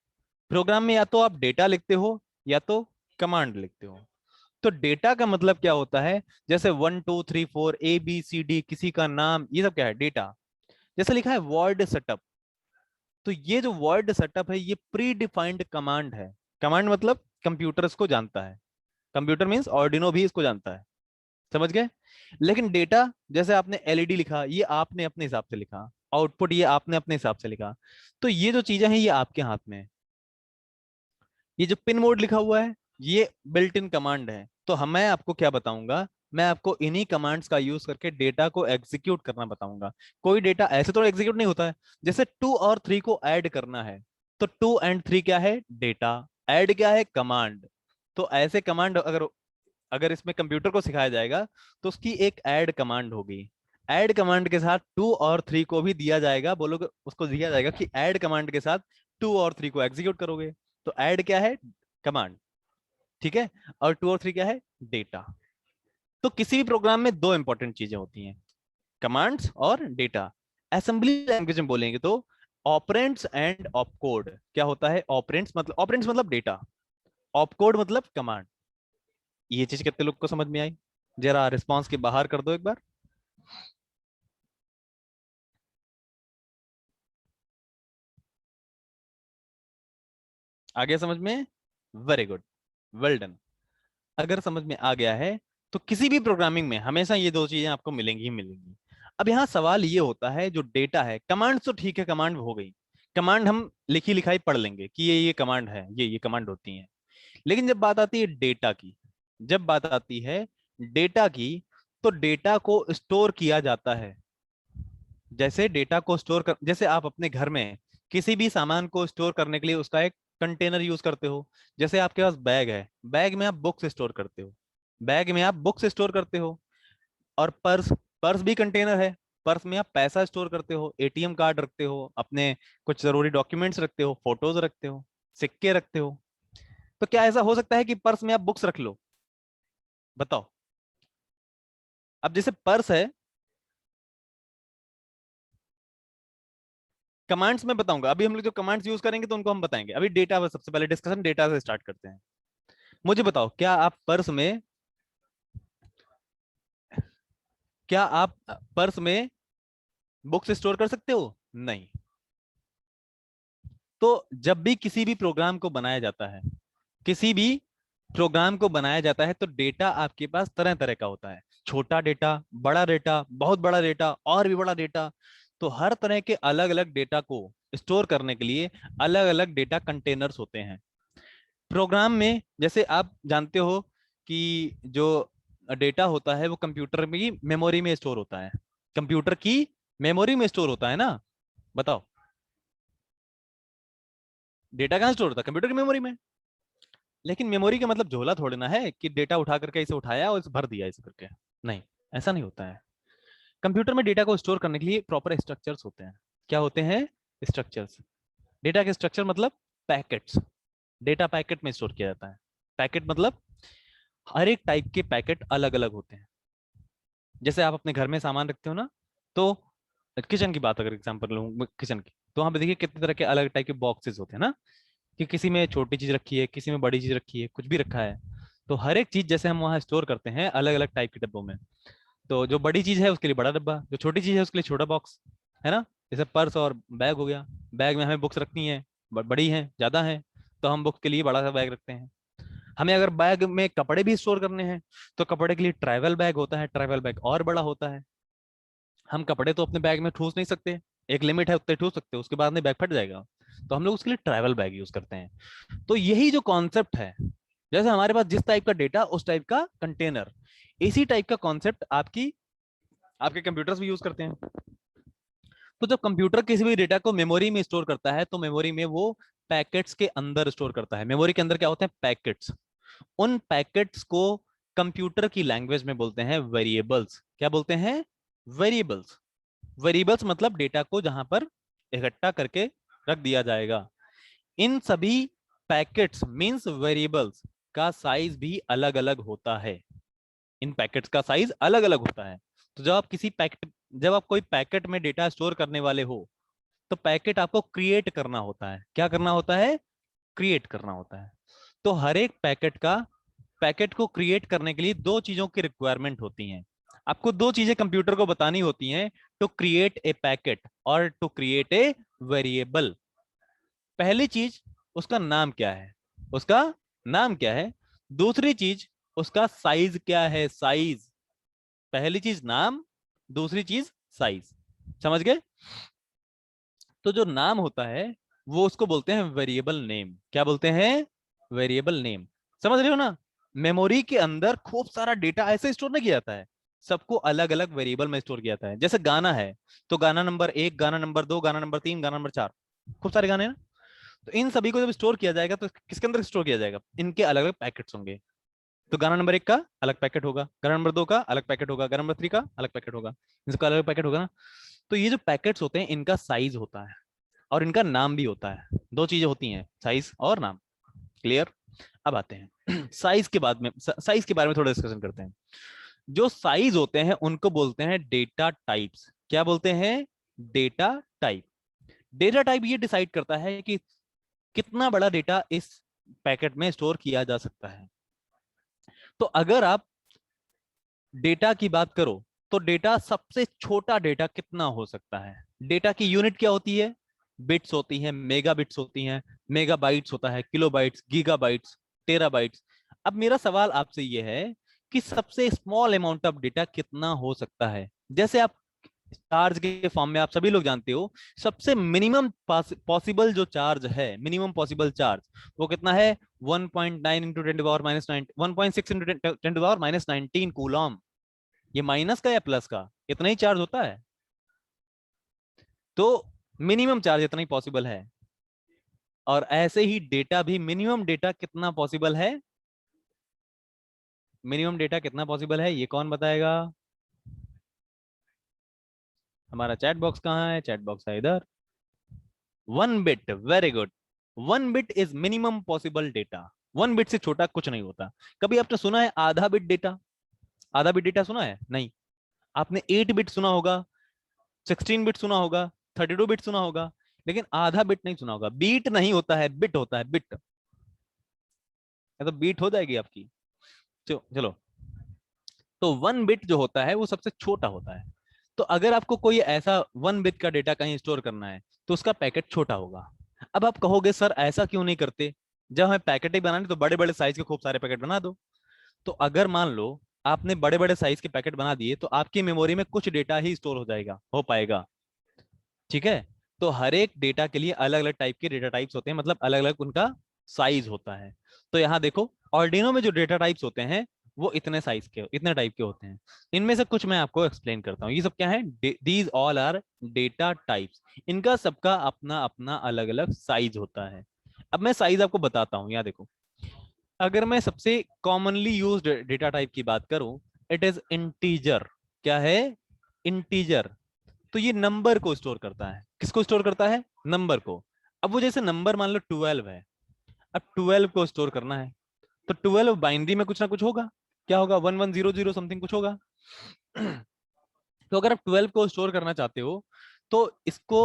प्रोग्राम में या तो आप डेटा लिखते हो, या तो कमांड लिखते हो। तो डेटा का मतलब क्या होता है? जैसे 1 2 3 4 ABCD, किसी का नाम, ये सब क्या है? डेटा। जैसे लिखा है वर्ड सेटअप, तो ये जो वर्ड सेटअप है, ये प्री डिफाइंड कमांड है। कमांड मतलब कंप्यूटर इसको जानता है, कंप्यूटर मींस ऑर्डिनो भी इसको जानता है। समझ गए? लेकिन डेटा, जैसे आपने एलईडी लिखा, ये आपने अपने हिसाब से लिखा, आउटपुट ये आपने अपने हिसाब से लिखा। तो ये जो चीजें हैं, ये आपके हाथ में है। ये जो पिन मोड लिखा हुआ है, ये बिल्ट इन कमांड है। तो हम मैं आपको क्या बताऊंगा? मैं आपको इन्हीं कमांड्स का यूज करके डेटा को एग्जीक्यूट करना बताऊंगा। कोई डेटा ऐसे तो एग्जीक्यूट नहीं होता है। जैसे 2 और 3 को ऐड करना है, तो 2 और 3 क्या है? डेटा। ऐड क्या है? कमांड। तो ऐसे कमांड अगर अगर इसमें कंप्यूटर को सिखाया जाएगा, तो उसकी एक ऐड कमांड होगी। ऐड कमांड के साथ 2 और 3 को भी दिया जाएगा, बोलोगे उसको दिया जाएगा कि ऐड कमांड के साथ 2 और 3 को एग्जीक्यूट करोगे। तो ऐड क्या है? कमांड, ठीक है, और 2 और 3 क्या है? डेटा। तो किसी भी प्रोग्राम में दो इंपॉर्टेंट चीजें होती हैं, कमांड्स और डेटा। असेंबली लैंग्वेज में बोलेंगे तो ऑपरेंड्स एंड ऑपकोड। क्या होता है? ऑपरेंड्स मतलब डेटा, ऑपकोड मतलब कमांड। ये चीज कितने लोग को समझ में आई? जरा रिस्पांस के बाहर कर दो एक बार। आ गया समझ में? Very good, well done. अगर समझ में आ गया है तो किसी भी प्रोग्रामिंग में हमेशा ये दो चीजें आपको मिलेंगी ही मिलेंगी। अब यहाँ सवाल ये होता है, जो डेटा है, कमांड तो ठीक है, कमांड हो गई, कमांड हम लिखी लिखाई पढ़ लेंगे कि ये कमांड है, ये कमांड होती है। लेकिन जब बात आती है डेटा की, जब बात आती है डेटा की, तो डेटा को स्टोर किया जाता है। जैसे डेटा को स्टोर कर, जैसे आप अपने घर में किसी भी सामान को स्टोर करने के लिए उसका एक कंटेनर यूज करते हो। जैसे आपके पास बैग है, बैग में आप बुक्स स्टोर करते हो, बैग में आप बुक्स स्टोर करते हो। और पर्स, पर्स भी कंटेनर है, पर्स में आप पैसा स्टोर करते हो, एटीएम कार्ड रखते हो, अपने कुछ जरूरी डॉक्यूमेंट्स रखते हो, फोटोज रखते हो, सिक्के रखते हो। तो क्या ऐसा हो सकता है कि पर्स में आप बुक्स रख लो? बताओ। अब जैसे पर्स है, कमांड्स में बताऊंगा, अभी हम लोग जो कमांड्स यूज करेंगे तो उनको हम बताएंगे। अभी डेटा, सबसे पहले डिस्कशन डेटा से स्टार्ट करते हैं। मुझे बताओ, क्या आप पर्स में बुक्स स्टोर कर सकते हो? नहीं। तो जब भी किसी भी प्रोग्राम को बनाया जाता है, किसी भी प्रोग्राम को बनाया जाता है, तो डेटा आपके पास तरह तरह का होता है। छोटा डेटा, बड़ा डेटा, बहुत बड़ा डेटा, और भी बड़ा डेटा। तो हर तरह के अलग अलग डेटा को स्टोर करने के लिए अलग अलग डेटा कंटेनर्स होते हैं प्रोग्राम में। जैसे आप जानते हो कि जो डेटा होता है वो कंप्यूटर में की मेमोरी में स्टोर होता है, कंप्यूटर की मेमोरी में स्टोर होता है ना। बताओ, डेटा कहाँ स्टोर होता है? कंप्यूटर की मेमोरी में। लेकिन मेमोरी का मतलब झोला थोड़े ना है कि डेटा उठा करके इसे उठाया और इसे भर दिया इसे करके। नहीं, ऐसा नहीं होता है। कंप्यूटर में डेटा को स्टोर करने के लिए प्रॉपर स्ट्रक्चर्स होते हैं। क्या होते हैं? स्ट्रक्चर्स। डेटा के स्ट्रक्चर मतलब पैकेट्स। डेटा पैकेट में स्टोर किया जाता है। पैकेट मतलब हर एक टाइप के पैकेट अलग अलग होते हैं। जैसे आप अपने घर में सामान रखते हो ना, तो किचन की बात अगर एग्जांपल लूँ किचन की, तो वहां पे देखिए कितने तरह के अलग टाइप के बॉक्सेस होते हैं ना, कि किसी में छोटी चीज रखी है, किसी में बड़ी चीज रखी है, कुछ भी रखा है। तो हर एक चीज जैसे हम वहाँ स्टोर करते हैं अलग अलग टाइप के डब्बों में। तो जो बड़ी चीज है उसके लिए बड़ा डब्बा, जो छोटी चीज है उसके लिए छोटा बॉक्स, है ना। जैसे पर्स और बैग हो गया, बैग में हमें बुक्स रखनी है, बड़ी है, ज्यादा है, तो हम बुक्स के लिए बड़ा सा बैग रखते हैं। हमें अगर बैग में कपड़े भी स्टोर करने हैं, तो कपड़े के लिए ट्रैवल बैग होता है, ट्रैवल बैग और बड़ा होता है। हम कपड़े तो अपने बैग में ठूस नहीं सकते, एक लिमिट है उतने ठूस सकते हो, उसके बाद में बैग फट जाएगा। तो हम लोग उसके लिए ट्रैवल बैग यूज करते हैं। तो यही जो कॉन्सेप्ट है, जैसे हमारे पास जिस टाइप का डेटा उस टाइप का कंटेनर, इसी टाइप का कॉन्सेप्ट आपकी आपके कंप्यूटर्स भी यूज करते हैं। तो जब कंप्यूटर किसी भी डेटा को मेमोरी में स्टोर करता है, तो मेमोरी में वो पैकेट्स के अंदर स्टोर करता है। मेमोरी के अंदर क्या होते हैं? पैकेट्स। उन पैकेट्स को कंप्यूटर की लैंग्वेज में बोलते हैं वेरिएबल्स। क्या बोलते हैं? वेरिएबल्स। वेरिएबल्स मतलब डेटा को जहां पर इकट्ठा करके रख दिया जाएगा। इन सभी पैकेट्स मींस वेरिएबल्स का साइज भी अलग अलग होता है। इन पैकेट्स का साइज अलग अलग होता है। तो जब आप कोई पैकेट में डेटा स्टोर करने वाले हो, तो पैकेट आपको क्रिएट करना होता है। क्या करना होता है? क्रिएट करना होता है। तो हर एक पैकेट को क्रिएट करने के लिए दो चीजों की रिक्वायरमेंट होती है। आपको दो चीजें कंप्यूटर को बतानी होती हैं, टू क्रिएट ए पैकेट और टू क्रिएट ए वेरिएबल। पहली चीज, उसका नाम क्या है, उसका नाम क्या है। दूसरी चीज, उसका साइज क्या है, साइज। पहली चीज नाम, दूसरी चीज साइज। समझ गए? तो जो नाम होता है वो उसको बोलते हैं वेरिएबल नेम। क्या बोलते हैं? Variable name. समझ रहे हो ना? मेमोरी के अंदर खूब सारा डेटा ऐसे स्टोर नहीं किया जाता है, सबको अलग अलग वेरिएबल में स्टोर किया जाता है। जैसे गाना है, तो गाना नंबर 1, गाना नंबर 2, गाना नंबर 3, गाना नंबर 4, खूब सारे गाने हैं ना। तो इन सभी को जब स्टोर किया जाएगा तो किसके अंदर स्टोर किया जाएगा? इनके अलग अलग पैकेट्स होंगे। तो गाना नंबर 1 का अलग पैकेट होगा, गाना नंबर 2 का अलग पैकेट होगा, गाना नंबर 3 का अलग पैकेट होगा, इसका अलग पैकेट होगा ना। तो ये जो पैकेट्स होते हैं इनका साइज होता है और इनका नाम भी होता है। दो चीजें होती हैं, साइज और नाम। क्लियर? अब आते हैं साइज के बाद में, साइज के बारे में थोड़ा डिस्कशन करते हैं। जो साइज होते हैं उनको बोलते हैं डेटा टाइप्स। क्या बोलते हैं? Data type. डेटा टाइप ये डिसाइड करता है कि कितना बड़ा डेटा इस पैकेट में स्टोर किया जा सकता है। तो अगर आप डेटा की बात करो तो डेटा, सबसे छोटा डेटा कितना हो सकता है? डेटा की यूनिट क्या होती है? बिट्स होती हैं, मेगा बिट्स होती हैं, मेगा बाइट्स होता है, किलो बाइट्स, गीगा बाइट्स, टेरा बाइट्स। अब मेरा सवाल आपसे यह है कि सबसे स्मॉल अमाउंट ऑफ डेटा कितना हो सकता है? जैसे आप चार्ज के फॉर्म में आप सभी लोग जानते हो, सबसे मिनिमम पॉसिबल जो चार्ज है, मिनिमम पॉसिबल चार्ज, वो कितना है? 1.9 इंटू 10⁻⁹ 1.6 इंटू 10⁻⁹ कूलम। ये माइनस का या प्लस का? इतना ही चार्ज होता है। तो मिनिमम चार्ज इतना ही पॉसिबल है। और ऐसे ही डेटा भी, मिनिमम डेटा कितना पॉसिबल है? मिनिमम डेटा कितना पॉसिबल है ये कौन बताएगा? हमारा चैट बॉक्स कहाँ है? चैट बॉक्स है इधर। 1 bit, very good. 1 bit is minimum possible data. 1 bit से छोटा कुछ नहीं होता। कभी आपने सुना है आधा बिट डेटा? आधा बिट डेटा सुना है? नहीं। आपने 8 बिट सुना होगा, 16 बिट सुना होगा, 32 बिट सुना होगा, लेकिन आधा बिट नहीं सुना होगा। बीट नहीं होता है, बिट होता है, बिट। तो बीट हो जाएगी आपकी। चलो, तो 1 बिट जो होता है वो सबसे छोटा होता है। तो अगर आपको कोई ऐसा 1 बिट का डेटा कहीं स्टोर करना है तो उसका पैकेट छोटा होगा। अब आप कहोगे सर ऐसा क्यों नहीं करते, जब हमें पैकेट ही बनाने तो बड़े बड़े साइज के खूब सारे पैकेट बना दो। तो अगर मान लो आपने बड़े बड़े साइज के पैकेट बना दिए तो आपकी मेमोरी में कुछ डेटा ही स्टोर हो पाएगा। ठीक है? तो हर एक डेटा के लिए अलग अलग टाइप के डेटा टाइप्स होते हैं, मतलब अलग अलग उनका साइज होता है। तो यहां देखो, ऑर्डिनो में जो डेटा टाइप्स होते हैं वो इतने साइज के, इतने टाइप के होते हैं। इनमें से कुछ मैं आपको एक्सप्लेन करता हूँ। ये सब क्या है? These all are data types. इनका सबका अपना अपना अलग अलग साइज होता है। अब मैं साइज आपको बताता हूँ। यहाँ देखो, अगर मैं सबसे कॉमनली यूज्ड डेटा टाइप की बात करूं, इट इज इंटीजर। क्या है? इंटीजर। तो ये नंबर को स्टोर करता है। किसको स्टोर करता है? नंबर को। अब वो जैसे नंबर मान लो 12 है, अब 12 को स्टोर करना है तो 12 बाइनरी में कुछ ना कुछ होगा। क्या होगा? 1100 समथिंग कुछ होगा। तो अगर आप 12 को स्टोर करना चाहते हो तो इसको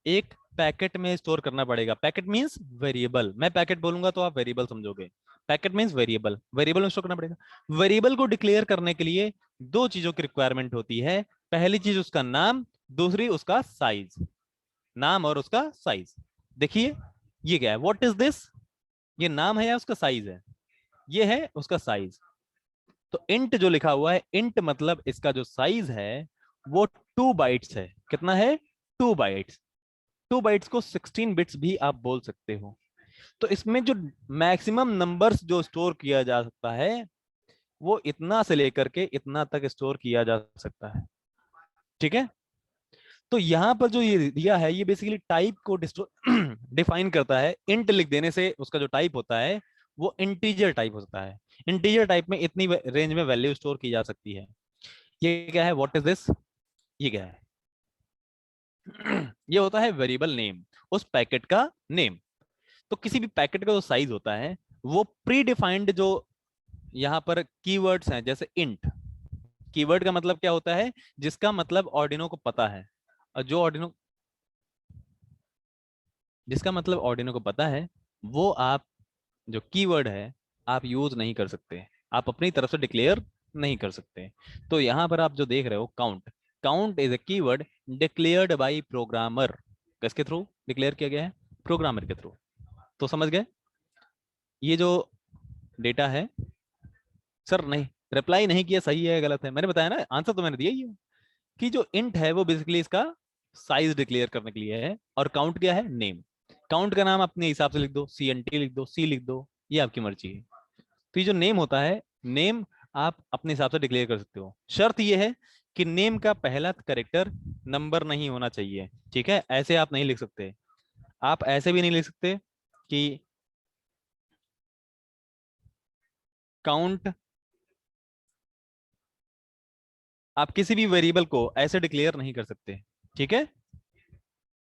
एक पैकेट में स्टोर करना पड़ेगा। Packet means variable. मैं पैकेट बोलूंगा तो आप वेरिएबल समझोगे। पैकेट मींस वेरिएबल, वेरिएबल में स्टोर करना पड़ेगा। वेरिएबल को डिक्लेयर करने के लिए दो चीजों की रिक्वायरमेंट होती है। पहली चीज उसका नाम, दूसरी उसका साइज। नाम और उसका साइज। देखिए ये क्या है? What is this? ये नाम है या उसका साइज है? ये है उसका साइज। तो इंट जो लिखा हुआ है, इंट मतलब इसका जो साइज है वो 2 बाइट्स है। कितना है? 2 बाइट्स। 2 बाइट्स को 16 बिट्स भी आप बोल सकते हो। तो इसमें जो मैक्सिमम नंबर्स जो स्टोर किया जा सकता है वो इतना से लेकर के इतना तक स्टोर किया जा सकता है। ठीक है? तो यहां पर जो ये दिया है ये बेसिकली टाइप को डिफाइन करता है। इंट लिख देने से उसका जो टाइप होता है वो इंटीजर टाइप होता है। इंटीजर टाइप में इतनी रेंज में वैल्यू स्टोर की जा सकती है। ये क्या है? What is this? ये क्या है? ये होता है वेरिएबल नेम, उस पैकेट का नेम। तो किसी भी पैकेट का जो साइज होता है वो प्री डिफाइंड, जो यहां पर कीवर्ड्स हैं जैसे इंट। कीवर्ड का मतलब क्या होता है? जिसका मतलब ऑर्डिनो को पता है। और जो ऑर्डिनो, जिसका मतलब ऑर्डिनो को पता है, वो आप, जो कीवर्ड है, आप यूज नहीं कर सकते, आप अपनी तरफ से डिक्लेयर नहीं कर सकते। तो यहां पर आप जो देख रहे हो, count, count is a keyword declared by programmer. किसके थ्रू डिक्लेयर किया गया है? प्रोग्रामर के थ्रू। तो समझ गए? ये जो डेटा है, सर नहीं, रिप्लाई नहीं किया, सही है गलत है? मैंने बताया ना, आंसर तो मैंने दिया ही है कि जो इंट है वो बेसिकली इसका साइज डिक्लेयर करने के लिए है, और काउंट क्या है? नेम। काउंट का नाम अपने हिसाब से लिख दो, CNT लिख दो, सी लिख दो, ये आपकी मर्जी है। तो ये जो नेम होता है, नेम आप अपने हिसाब से डिक्लेयर कर सकते हो। शर्त ये है कि नेम का पहला कैरेक्टर नंबर नहीं होना चाहिए। ठीक है? ऐसे आप नहीं लिख सकते। आप ऐसे भी नहीं लिख सकते कि काउंट आप किसी भी वेरिएबल को ऐसे डिक्लेयर नहीं कर सकते, ठीक है।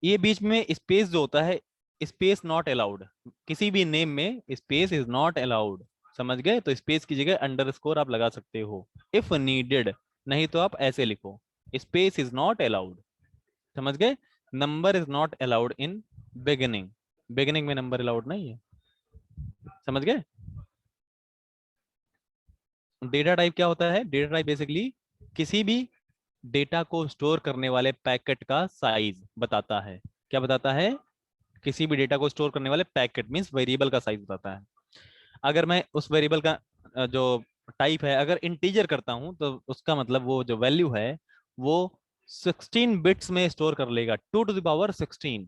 ये बीच में स्पेस जो होता है, स्पेस नॉट अलाउड, किसी भी नेम में स्पेस इज नॉट अलाउड, समझ गए। तो स्पेस की जगह अंडरस्कोर आप लगा सकते हो इफ नीडेड, नहीं तो आप ऐसे लिखो स्पेस इज नॉट अलाउड, समझ गए। Number is not allowed in beginning, beginning में नंबर अलाउड नहीं है, समझ गए। डेटा टाइप क्या होता है? डेटा टाइप बेसिकली किसी भी डेटा को स्टोर करने वाले पैकेट का साइज बताता है। क्या बताता है? किसी भी डेटा को स्टोर करने वाले पैकेट मींस वेरिएबल का साइज बताता है। अगर मैं उस वेरिएबल का जो टाइप है अगर इंटीजर करता हूं तो उसका मतलब वो जो वैल्यू है वो 16 बिट्स में स्टोर कर लेगा, 2 to the power 16।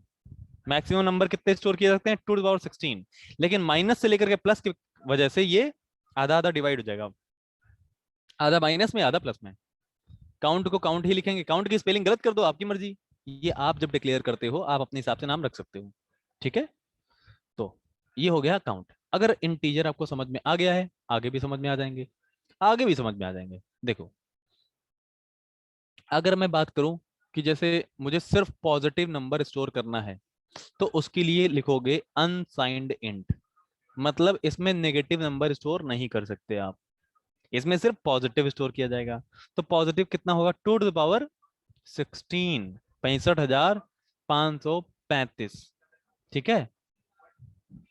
Maximum number कितने स्टोर किए जाते हैं? 2 to the power 16। लेकिन माइनस से लेकर के प्लस की वजह से ये आधा आधा डिवाइड हो जाएगा, आधा माइनस में आधा प्लस में। काउंट को काउंट ही लिखेंगे, काउंट की स्पेलिंग गलत कर दो आपकी मर्जी, ये आप जब डिक्लेयर करते हो आप अपने हिसाब से नाम रख सकते हो, ठीक है। तो ये हो गया काउंट। अगर इंटीजर आपको समझ में आ गया है, आगे भी समझ में आ जाएंगे, आगे भी समझ में आ जाएंगे। देखो अगर मैं बात करूं कि जैसे मुझे सिर्फ पॉजिटिव नंबर स्टोर करना है तो उसके लिए लिखोगे अनसाइंड इंट, मतलब इसमें नेगेटिव नंबर स्टोर नहीं कर सकते आप, इसमें सिर्फ पॉजिटिव स्टोर किया जाएगा। तो पॉजिटिव कितना होगा? 2 to the power 16, 65,535, ठीक है।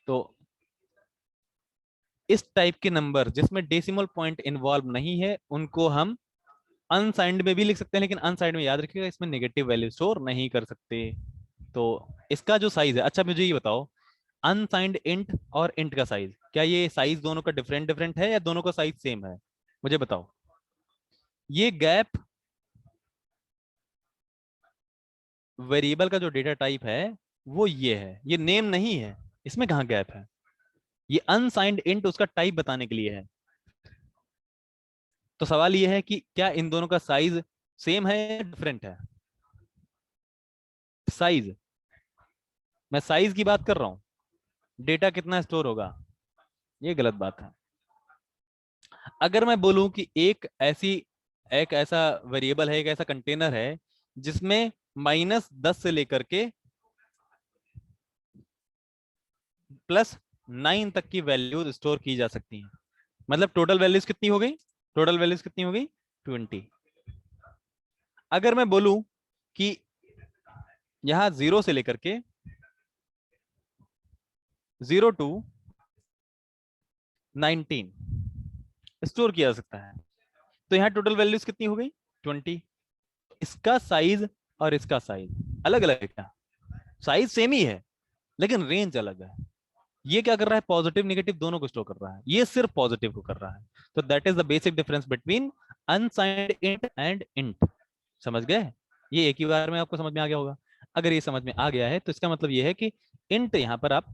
तो इस टाइप के नंबर जिसमें डेसिमल पॉइंट इन्वॉल्व नहीं है उनको हम अनसाइंड में भी लिख सकते हैं, लेकिन अनसाइंड में याद रखिएगा इसमें नेगेटिव वैल्यू स्टोर नहीं कर सकते। तो इसका जो साइज है, अच्छा मुझे ये बताओ अनसाइंड इंट और इंट का साइज, क्या ये साइज दोनों का डिफरेंट डिफरेंट है या दोनों का साइज सेम है? मुझे बताओ। ये गैप वेरिएबल का जो डेटा टाइप है वो ये है, ये नेम नहीं है, इसमें कहां गैप है? ये अनसाइंड इंट उसका टाइप बताने के लिए है। तो सवाल ये है कि क्या इन दोनों का साइज सेम है या डिफरेंट है? साइज, मैं साइज की बात कर रहा हूं, डेटा कितना स्टोर होगा, ये गलत बात है। अगर मैं बोलूं कि एक ऐसा वेरिएबल है, एक ऐसा कंटेनर है जिसमें -10 से लेकर के +9 तक की वैल्यूज स्टोर की जा सकती हैं, मतलब टोटल वैल्यूज कितनी हो गई? टोटल वैल्यूज कितनी हो गई? 20। अगर मैं बोलूं कि यहां 0 से लेकर के 0 to 19 स्टोर किया जा सकता है, तो यहाँ टोटल वैल्यूज कितनी हो गई? 20। इसका साइज और इसका साइज अलग अलग है क्या? साइज सेम ही है लेकिन रेंज अलग है। ये क्या कर रहा है? पॉजिटिव निगेटिव दोनों को स्टोर कर रहा है, ये सिर्फ पॉजिटिव को कर रहा है। तो that is the basic difference between unsigned int and int, समझ गए। ये एक ही बार में आपको समझ में आ गया होगा। अगर ये समझ में आ गया है तो इसका मतलब ये है कि इंट यहां पर आप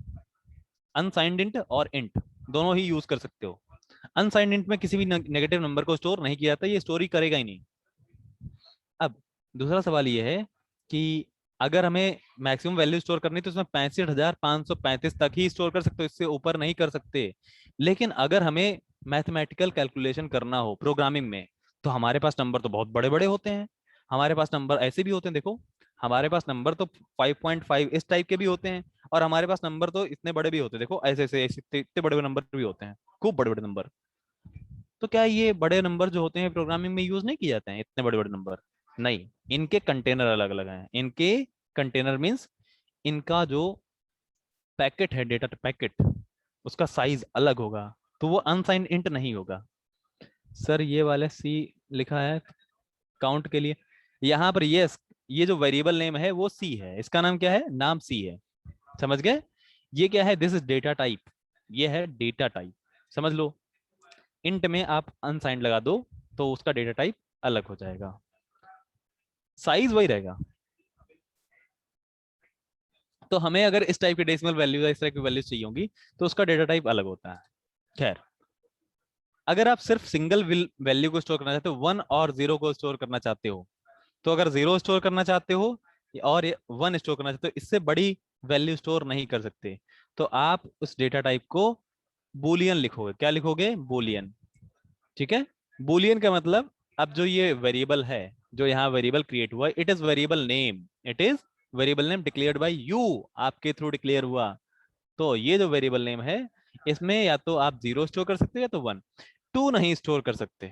अनसाइंड इंट और इंट दोनों ही यूज कर सकते हो। अनसाइंड इंट में किसी भी नेगेटिव नंबर को स्टोर नहीं किया जाता, ये स्टोरी करेगा ही नहीं। अब दूसरा सवाल ये है कि अगर हमें मैक्सिमम वैल्यू स्टोर करनी तो उसमें 65,535 तक ही स्टोर कर सकते हो, इससे ऊपर नहीं कर सकते। लेकिन अगर हमें मैथमेटिकल कैलकुलेशन करना हो प्रोग्रामिंग में तो हमारे पास नंबर तो बहुत बड़े बड़े होते हैं। हमारे पास नंबर ऐसे भी होते हैं, देखो हमारे पास नंबर तो 5.5 इस टाइप के भी होते हैं, और हमारे पास नंबर तो इतने बड़े भी होते हैं, देखो ऐसे ऐसे इतने बड़े बड़े नंबर भी होते हैं, खूब बड़े बड़े नंबर। तो क्या ये बड़े नंबर जो होते हैं प्रोग्रामिंग में यूज नहीं किए जाते हैं, इतने बड़े बड़े नंबर? नहीं, इनके कंटेनर अलग अलग हैं। इनके कंटेनर मीन्स इनका जो पैकेट है, डेटा पैकेट, उसका साइज अलग होगा, तो वो अनसाइंड इंट नहीं होगा। सर ये वाले सी लिखा है काउंट के लिए, यहाँ पर ये जो वेरिएबल नेम है वो सी है, इसका नाम क्या है? नाम सी है, समझ गए। ये क्या है? दिस इज डेटा टाइप, ये है डेटा टाइप, समझ लो। इंट में आप अनसाइंड लगा दो तो उसका डेटा टाइप अलग हो जाएगा, साइज वही रहेगा। तो हमें अगर इस टाइप के डेसिमल वैल्यू या इस तरह की वैल्यूज चाहिए होंगी तो उसका डेटा टाइप अलग होता है। खैर, अगर आप सिर्फ सिंगल वैल्यू को स्टोर करना चाहते हो, 1 और 0 को स्टोर करना चाहते हो, तो अगर 0 स्टोर करना चाहते हो और 1 स्टोर करना चाहते हो, इससे बड़ी वैल्यू स्टोर नहीं कर सकते, तो आप उस डेटा टाइप को बुलियन लिखोगे। क्या लिखोगे? बुलियन, ठीक है। बुलियन का मतलब अब जो ये वेरिएबल है, जो यहाँ वेरिएबल क्रिएट हुआ, it is variable name, it is variable name declared by you, आपके थ्रू डिक्लेयर हुआ। तो ये जो वेरिएबल नेम है, इसमें या तो आप 0 स्टोर कर सकते हो या तो 1। 2 नहीं स्टोर कर सकते,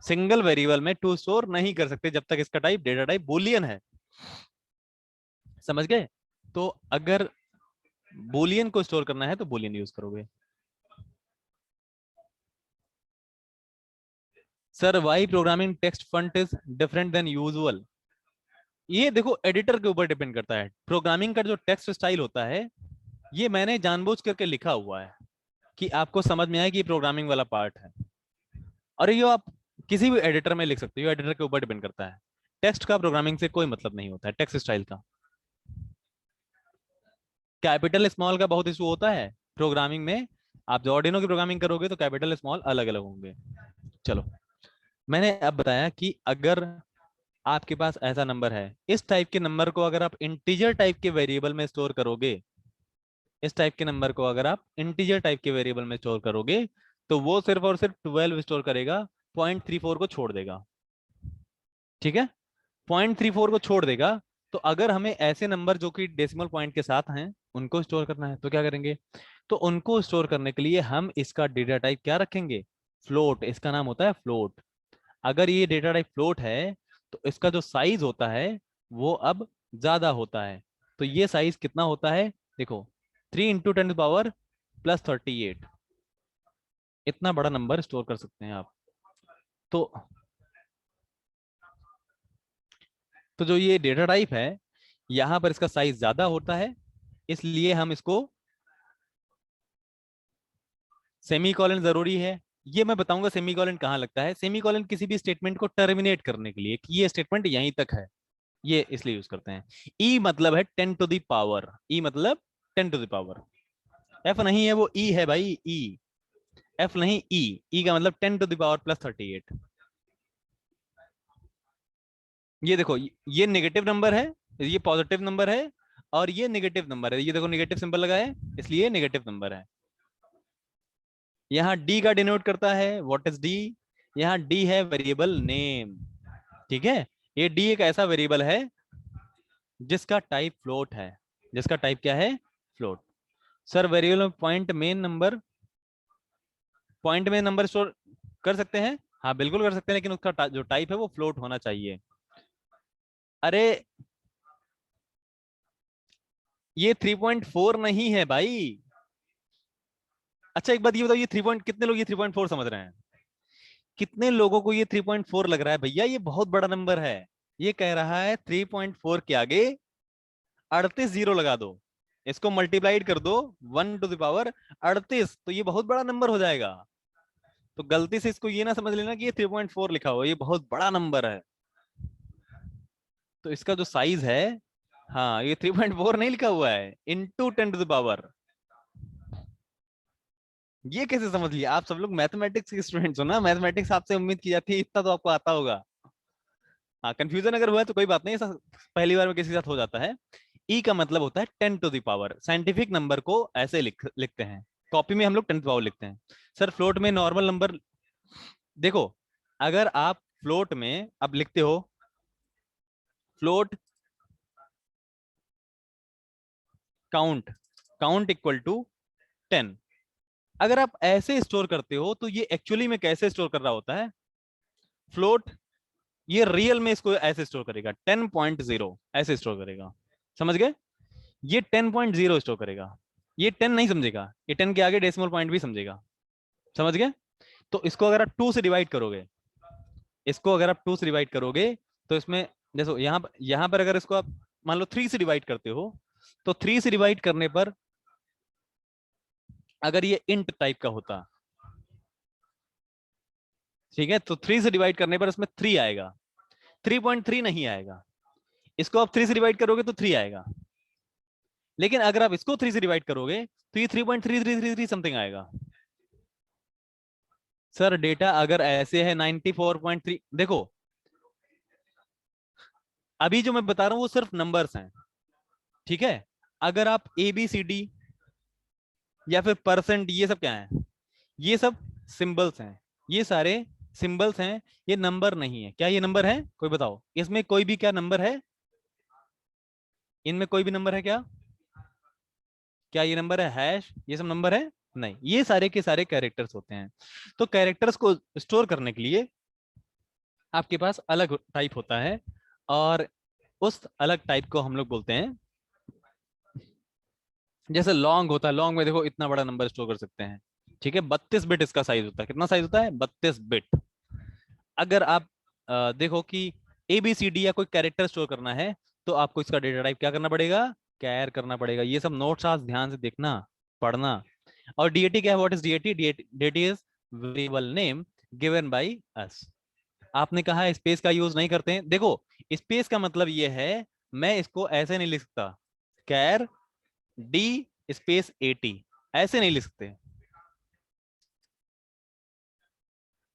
सिंगल वेरिएबल में 2 स्टोर नहीं कर सकते जब तक इसका टाइप, डेटा टाइप बूलियन है। समझ गए? तो अगर बूलियन को स्टोर करना है तो बूलियन यूज करोगे। Sir why programming text font is different than usual. ये देखो एडिटर के ऊपर डिपेंड करता है। प्रोग्रामिंग का जो टेक्स्ट स्टाइल होता है, ये मैंने जानबूझ करके लिखा हुआ है कि आपको समझ में आए कि ये प्रोग्रामिंग वाला पार्ट है। और ये आप किसी भी एडिटर में लिख सकते हो, एडिटर के ऊपर डिपेंड करता है। टेक्स्ट का प्रोग्रामिंग से कोई मतलब नहीं होता है, टेक्स्ट स्टाइल का। कैपिटल स्मॉल का बहुत इशू होता है प्रोग्रामिंग में। आप जो ऑर्डिनो की प्रोग्रामिंग करोगे तो कैपिटल स्मॉल अलग अलग होंगे। चलो, मैंने अब बताया कि अगर आपके पास ऐसा नंबर है, इस टाइप के नंबर को अगर आप इंटीजर टाइप के वेरिएबल में स्टोर करोगे, इस टाइप के नंबर को अगर आप इंटीजर टाइप के वेरिएबल में स्टोर करोगे, तो वो सिर्फ और सिर्फ 12 स्टोर करेगा, 0.34 को छोड़ देगा। ठीक है, 0.34 को छोड़ देगा। तो अगर हमें ऐसे नंबर जो कि डेसिमल पॉइंट के साथ हैं उनको स्टोर करना है तो क्या करेंगे? तो उनको स्टोर करने के लिए हम इसका डेटा टाइप क्या रखेंगे? फ्लोट। इसका नाम होता है फ्लोट। अगर ये डेटा टाइप फ्लोट है तो इसका जो साइज होता है वो अब ज्यादा होता है। तो ये साइज कितना होता है? देखो, 3 × 10⁻⁻38, इतना बड़ा नंबर स्टोर कर सकते हैं आप। तो जो ये डेटा टाइप है, यहां पर इसका साइज ज्यादा होता है, इसलिए हम इसको सेमीकोलन जरूरी है। ये मैं बताऊंगा सेमीकोलन कहाँ लगता है। सेमीकोलन किसी भी स्टेटमेंट को टर्मिनेट करने के लिए कि ये स्टेटमेंट यहीं तक है, ये इसलिए यूज करते हैं। ई मतलब है 10⁻, ई मतलब 10⁻। एफ नहीं है, वो ई है भाई, ई। एफ नहीं, ई। ई का मतलब 10⁻+38। ये देखो, ये नेगेटिव नंबर है, ये पॉजिटिव नंबर है, और ये नेगेटिव नंबर है। ये देखो नेगेटिव सिंबल लगा है, इसलिए नेगेटिव नंबर है। यहाँ डी का डिनोट करता है, व्हाट इज डी? यहाँ डी है वेरिएबल नेम। ठीक है, ये डी एक ऐसा वेरिएबल है जिसका टाइप फ्लोट है। जिसका टाइप क्या है? फ्लोट। सर वेरिएबल में पॉइंट में नंबर स्टोर कर सकते हैं? हाँ बिल्कुल कर सकते हैं, लेकिन उसका जो टाइप है वो फ्लोट होना चाहिए। अरे, ये 3.4 नहीं है भाई। अच्छा एक बात ये बताओ, ये 3 पॉइंट, कितने लोग ये 3.4 समझ रहे हैं? कितने लोगों को ये 3.4 लग रहा है भैया ये बहुत बड़ा नंबर है? ये कह रहा है 3.4 के आगे 38 जीरो लगा दो, इसको मल्टीप्लाइड कर दो 1⁻38, तो ये बहुत बड़ा नंबर हो जाएगा। तो गलती से इसको ये ना समझ लेना कि ये 3.4 लिखा हुआ, ये बहुत बड़ा नंबर है। तो इसका जो साइज है, हाँ, ये 3.4 नहीं लिखा हुआ है, इंटू 10⁻। ये कैसे समझ लिया? आप सब लोग मैथमेटिक्स के स्टूडेंट्स हो ना, मैथमेटिक्स आपसे उम्मीद की जाती है इतना तो आपको आता होगा। हाँ, कंफ्यूजन अगर हुआ है तो कोई बात नहीं, ऐसा पहली बार में किसी के साथ हो जाता है। ई का मतलब होता है 10⁻। साइंटिफिक नंबर को ऐसे लिखते हैं, कॉपी में हम लोग 10 लिखते हैं। सर फ्लोट में नॉर्मल नंबर, देखो, अगर आप फ्लोट में अब लिखते हो float count, count equal to 10, अगर आप ऐसे स्टोर करते हो तो ये एक्चुअली में कैसे स्टोर कर रहा होता है? फ्लोट, ये रियल में इसको ऐसे स्टोर करेगा, 10.0 ऐसे स्टोर करेगा। समझ गए? ये 10.0 स्टोर करेगा। ये 10 नहीं समझेगा, ये 10 के आगे डेसिमल पॉइंट भी समझेगा। समझ गए? तो इसको अगर आप 2 से डिवाइड करोगे, इसको अगर आप 2 से डिवाइड करोगे, तो इसमें देखो, यहां पर अगर इसको आप मान लो 3 से डिवाइड करते हो, तो 3 से डिवाइड करने पर अगर ये इंट टाइप का होता, ठीक है, तो 3 से डिवाइड करने पर इसमें 3 आएगा, 3.3 नहीं आएगा। इसको आप 3 से डिवाइड करोगे तो 3 आएगा, लेकिन अगर आप इसको 3 से डिवाइड करोगे तो ये 3.3333 समथिंग आएगा। सर डेटा अगर ऐसे है 94.3, देखो अभी जो मैं बता रहा हूं वो सिर्फ नंबर्स हैं। ठीक है, अगर आप ABCD या फिर परसेंट, ये सब क्या है? ये सब सिंबल्स हैं, ये सारे सिंबल्स हैं, ये नंबर नहीं है। क्या ये नंबर है? कोई बताओ, इसमें कोई भी क्या नंबर है? इनमें कोई भी नंबर है क्या? क्या ये नंबर है? हैश, ये सब नंबर है? नहीं, ये सारे के सारे कैरेक्टर्स होते हैं। तो कैरेक्टर्स को स्टोर करने के लिए आपके पास अलग टाइप होता है, और उस अलग टाइप को हम लोग बोलते हैं, जैसे लॉन्ग होता है, लॉन्ग में देखो इतना बड़ा नंबर स्टोर कर सकते हैं। ठीक है, 32 बिट इसका साइज होता है। कितना साइज होता है? 32 बिट। अगर आप देखो कि ABCD या कोई कैरेक्टर स्टोर करना है, तो आपको इसका डेटा टाइप क्या करना पड़ेगा? कैर करना पड़ेगा। ये सब नोट्स आज ध्यान से देखना, पढ़ना। और डीएटी क्या है? What is DAT? DAT is variable name given by us. आपने कहा स्पेस का यूज नहीं करते हैं, देखो स्पेस का मतलब ये है, मैं इसको ऐसे नहीं लिख सकता, कैर डी स्पेस 80, ऐसे नहीं लिख सकते।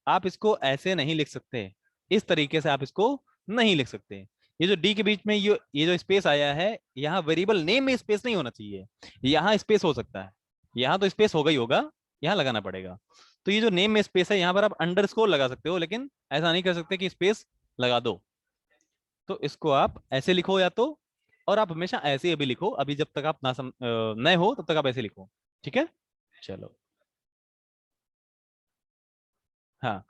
आप इसको ऐसे नहीं लिख सकते, इस तरीके से आप इसको नहीं लिख सकते। ये जो डी के बीच में ये जो स्पेस आया है, यहाँ वेरिएबल नेम में स्पेस नहीं होना चाहिए। यहाँ स्पेस हो सकता है, यहाँ तो स्पेस होगा ही होगा, यहाँ लगाना पड़ेगा। तो ये जो नेम में स्पेस है, यहाँ पर आप अंडरस्कोर लगा सकते हो, लेकिन ऐसा नहीं कर सकते कि स्पेस लगा दो। तो इसको आप ऐसे लिखो या तो, और आप हमेशा ऐसे अभी लिखो, अभी जब तक आप नए हो तब तक आप ऐसे लिखो। ठीक है, चलो। हाँ,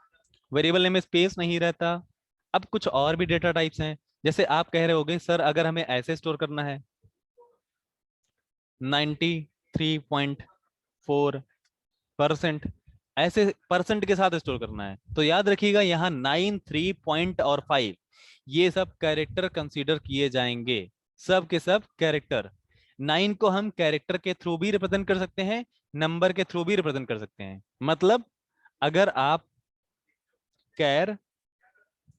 वेरिएबल नेम में स्पेस नहीं रहता। अब कुछ और भी डेटा टाइप्स हैं, जैसे आप कह रहे होगे सर अगर हमें ऐसे स्टोर करना है, 93.4%, ऐसे परसेंट के साथ स्टोर करना है, तो याद रखिएगा यहाँ 9 3 पॉइंट और 5, ये सब कैरेक्टर कंसीडर किए जाएंगे। सब के सब कैरेक्टर। 9 को हम कैरेक्टर के थ्रू भी रिप्रेजेंट कर सकते हैं, नंबर के थ्रू भी रिप्रेजेंट कर सकते हैं। मतलब अगर आप char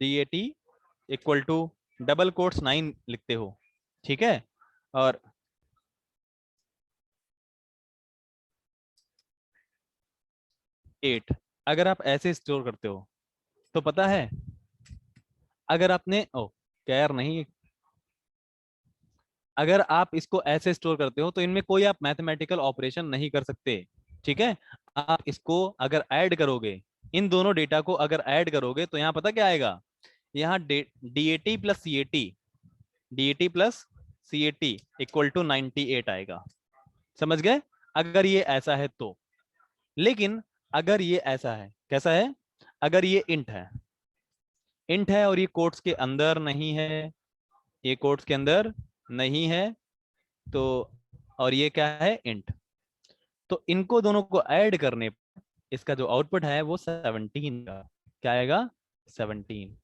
DAT equal to double quotes 9 लिखते हो, ठीक है, और एट अगर आप ऐसे स्टोर करते हो, तो पता है, अगर आपने ओ कैर नहीं, अगर आप इसको ऐसे स्टोर करते हो, तो इनमें कोई आप मैथमेटिकल ऑपरेशन नहीं कर सकते। ठीक है, आप इसको अगर ऐड करोगे, इन दोनों डेटा को अगर ऐड करोगे, तो यहाँ पता क्या आएगा? यहाँ DAT plus CAT, DAT plus CAT equal to 98 आएगा। समझ गए? अगर ये ऐसा है तो। लेकिन अगर ये ऐसा है, कैसा है? अगर ये इंट है और ये कोट्स के अंदर नहीं है, ये कोट्स के अंदर नहीं है, तो और ये क्या है? इंट। तो इनको दोनों को ऐड करने पर इसका जो आउटपुट है वो 17 का, क्या आएगा? 17।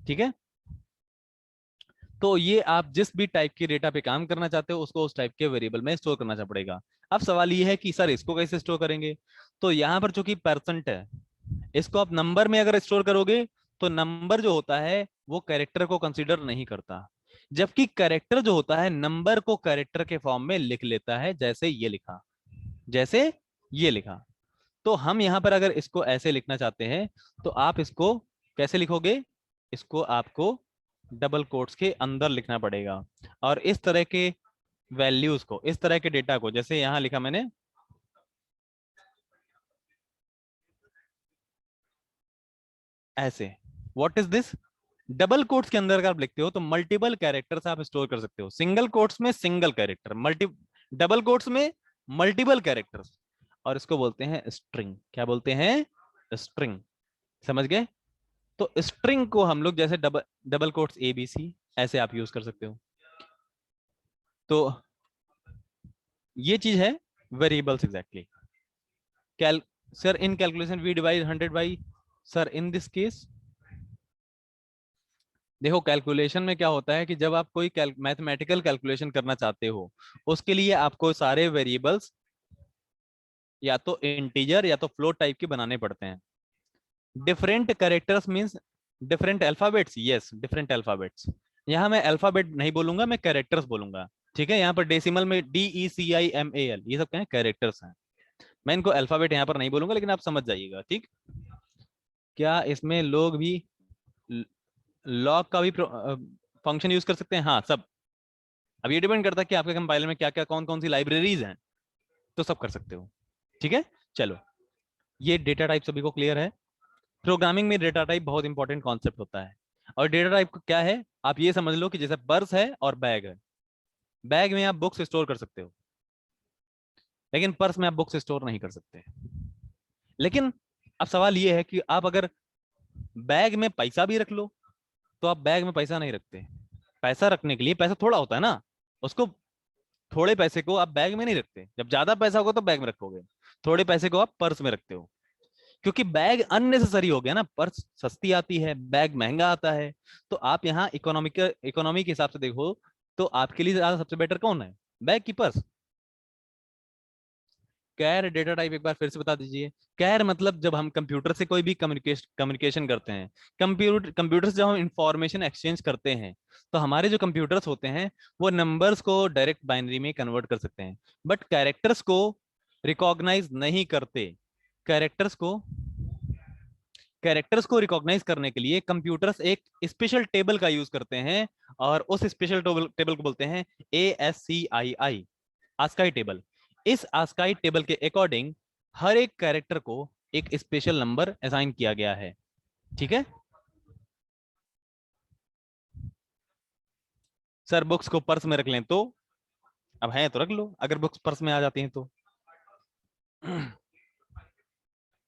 ठीक है, तो ये आप जिस भी टाइप के डेटा पे काम करना चाहते हो, उसको उस टाइप के वेरिएबल में स्टोर करना पड़ेगा। अब सवाल ये है कि सर इसको कैसे स्टोर करेंगे? तो यहाँ पर चूंकि परसेंट है, इसको आप नंबर में अगर स्टोर करोगे, तो नंबर जो होता है वो कैरेक्टर को कंसीडर नहीं करता, जबकि कैरेक्टर जो होता है नंबर को कैरेक्टर के फॉर्म में लिख लेता है, जैसे ये लिखा, जैसे ये लिखा। तो हम यहां पर अगर इसको ऐसे लिखना चाहते हैं, तो आप इसको कैसे लिखोगे? इसको आपको डबल कोट्स के अंदर लिखना पड़ेगा, और इस तरह के वैल्यूज को, इस तरह के डेटा को, जैसे यहां लिखा मैंने ऐसे, what is this? Double quotes के अंदर अगर आप लिखते हो, तो मल्टीपल कैरेक्टर्स आप स्टोर कर सकते हो। सिंगल कोट्स में सिंगल कैरेक्टर, डबल कोट्स में मल्टीपल कैरेक्टर्स, और इसको बोलते हैं स्ट्रिंग। क्या बोलते हैं? स्ट्रिंग। समझ गए? तो स्ट्रिंग को हम लोग जैसे डबल डबल कोट्स ABC ऐसे आप यूज कर सकते हो। तो ये चीज है वेरिएबल्स एग्जैक्टली। कैल sir in calculation we divide 100 by, sir in this case, देखो कैलकुलेशन में क्या होता है कि जब आप कोई मैथमेटिकल कैलकुलेशन करना चाहते हो, उसके लिए आपको सारे वेरिएबल्स या तो इंटीजर या तो फ्लोट टाइप के बनाने पड़ते हैं। Different characters means different alphabets, yes different alphabets. यहाँ मैं अल्फाबेट नहीं बोलूंगा, मैं कैरेक्टर्स बोलूंगा। ठीक है, यहाँ पर डेसिमल में DECIMAL ये सब क्या है? कैरेक्टर्स हैं। मैं इनको अल्फाबेट यहाँ पर नहीं बोलूंगा, लेकिन आप समझ जाइएगा। ठीक, क्या इसमें लोग भी लॉग का भी फंक्शन यूज कर सकते हैं? हाँ, सब। अब ये डिपेंड करता है कि आपके कंपाइलर में क्या क्या कौन कौन सी लाइब्रेरीज हैं, तो सब कर सकते हो। ठीक है, चलो, ये डेटा टाइप सभी को क्लियर है। प्रोग्रामिंग में डेटा टाइप बहुत इंपॉर्टेंट कॉन्सेप्ट होता है। और डेटा टाइप क्या है, आप ये समझ लो कि जैसे पर्स है और बैग है। बैग में आप बुक्स स्टोर कर सकते हो, लेकिन पर्स में आप बुक्स स्टोर नहीं कर सकते। लेकिन अब सवाल ये है कि आप अगर बैग में पैसा भी रख लो, तो आप बैग में पैसा नहीं रखते। पैसा रखने के लिए पैसा थोड़ा होता है ना, उसको, थोड़े पैसे को आप बैग में नहीं रखते। जब ज्यादा पैसा होगा तो बैग में रखोगे, थोड़े पैसे को आप पर्स में रखते हो। क्योंकि बैग अननेसेसरी हो गया ना, पर्स सस्ती आती है, बैग महंगा आता है। तो आप यहाँ इकोनॉमी के हिसाब से देखो, तो आपके लिए ज्यादा सबसे बेटर कौन है, बैग की पर्स? कैर डेटा टाइप एक बार फिर से बता दीजिए। कैर मतलब जब हम कंप्यूटर से कोई भी कम्युनिकेशन करते हैं, कंप्यूटर से जब हम इंफॉर्मेशन एक्सचेंज करते हैं, तो हमारे जो कंप्यूटर्स होते हैं वो नंबर्स को डायरेक्ट बाइनरी में कन्वर्ट कर सकते हैं, बट कैरेक्टर्स को रिकॉग्नाइज नहीं करते। कैरेक्टर्स को कैरेक्टर्स को रिकॉग्नाइज करने के लिए कंप्यूटर्स एक स्पेशल टेबल का यूज करते हैं, और उस स्पेशल टेबल को बोलते हैं ASCII, आस्काई टेबल। इस आस्काई टेबल के अकॉर्डिंग हर एक कैरेक्टर को एक स्पेशल नंबर असाइन किया गया है। ठीक है सर, बुक्स को पर्स में रख लें तो? अब है तो रख लो, अगर बुक्स पर्स में आ जाती हैं तो।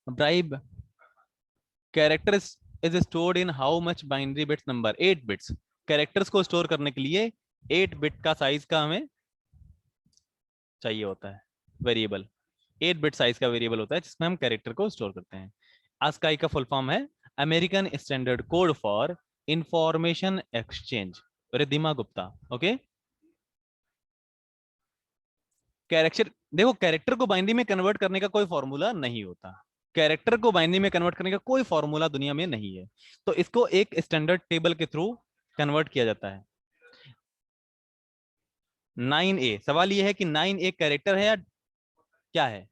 Bribe character is stored in how much binary bits number? 8 bits. Characters को स्टोर करने के लिए 8 बिट का साइज का हमें चाहिए होता है वेरिएबल। 8 बिट साइज का वेरिएबल होता है जिसमें हम कैरेक्टर को स्टोर करते हैं। आस्काई का फुल फॉर्म है American standard code for information exchange. Riddhima Gupta. Okay. Character, देखो कैरेक्टर को बाइनरी में कन्वर्ट करने का कोई फॉर्मूला नहीं होता। कैरेक्टर को बाइनरी में कन्वर्ट करने का कोई फॉर्मूला दुनिया में नहीं है। तो इसको एक स्टैंडर्ड टेबल के थ्रू कन्वर्ट किया जाता है। 9A, सवाल ये है कि 9A कैरेक्टर है या क्या है?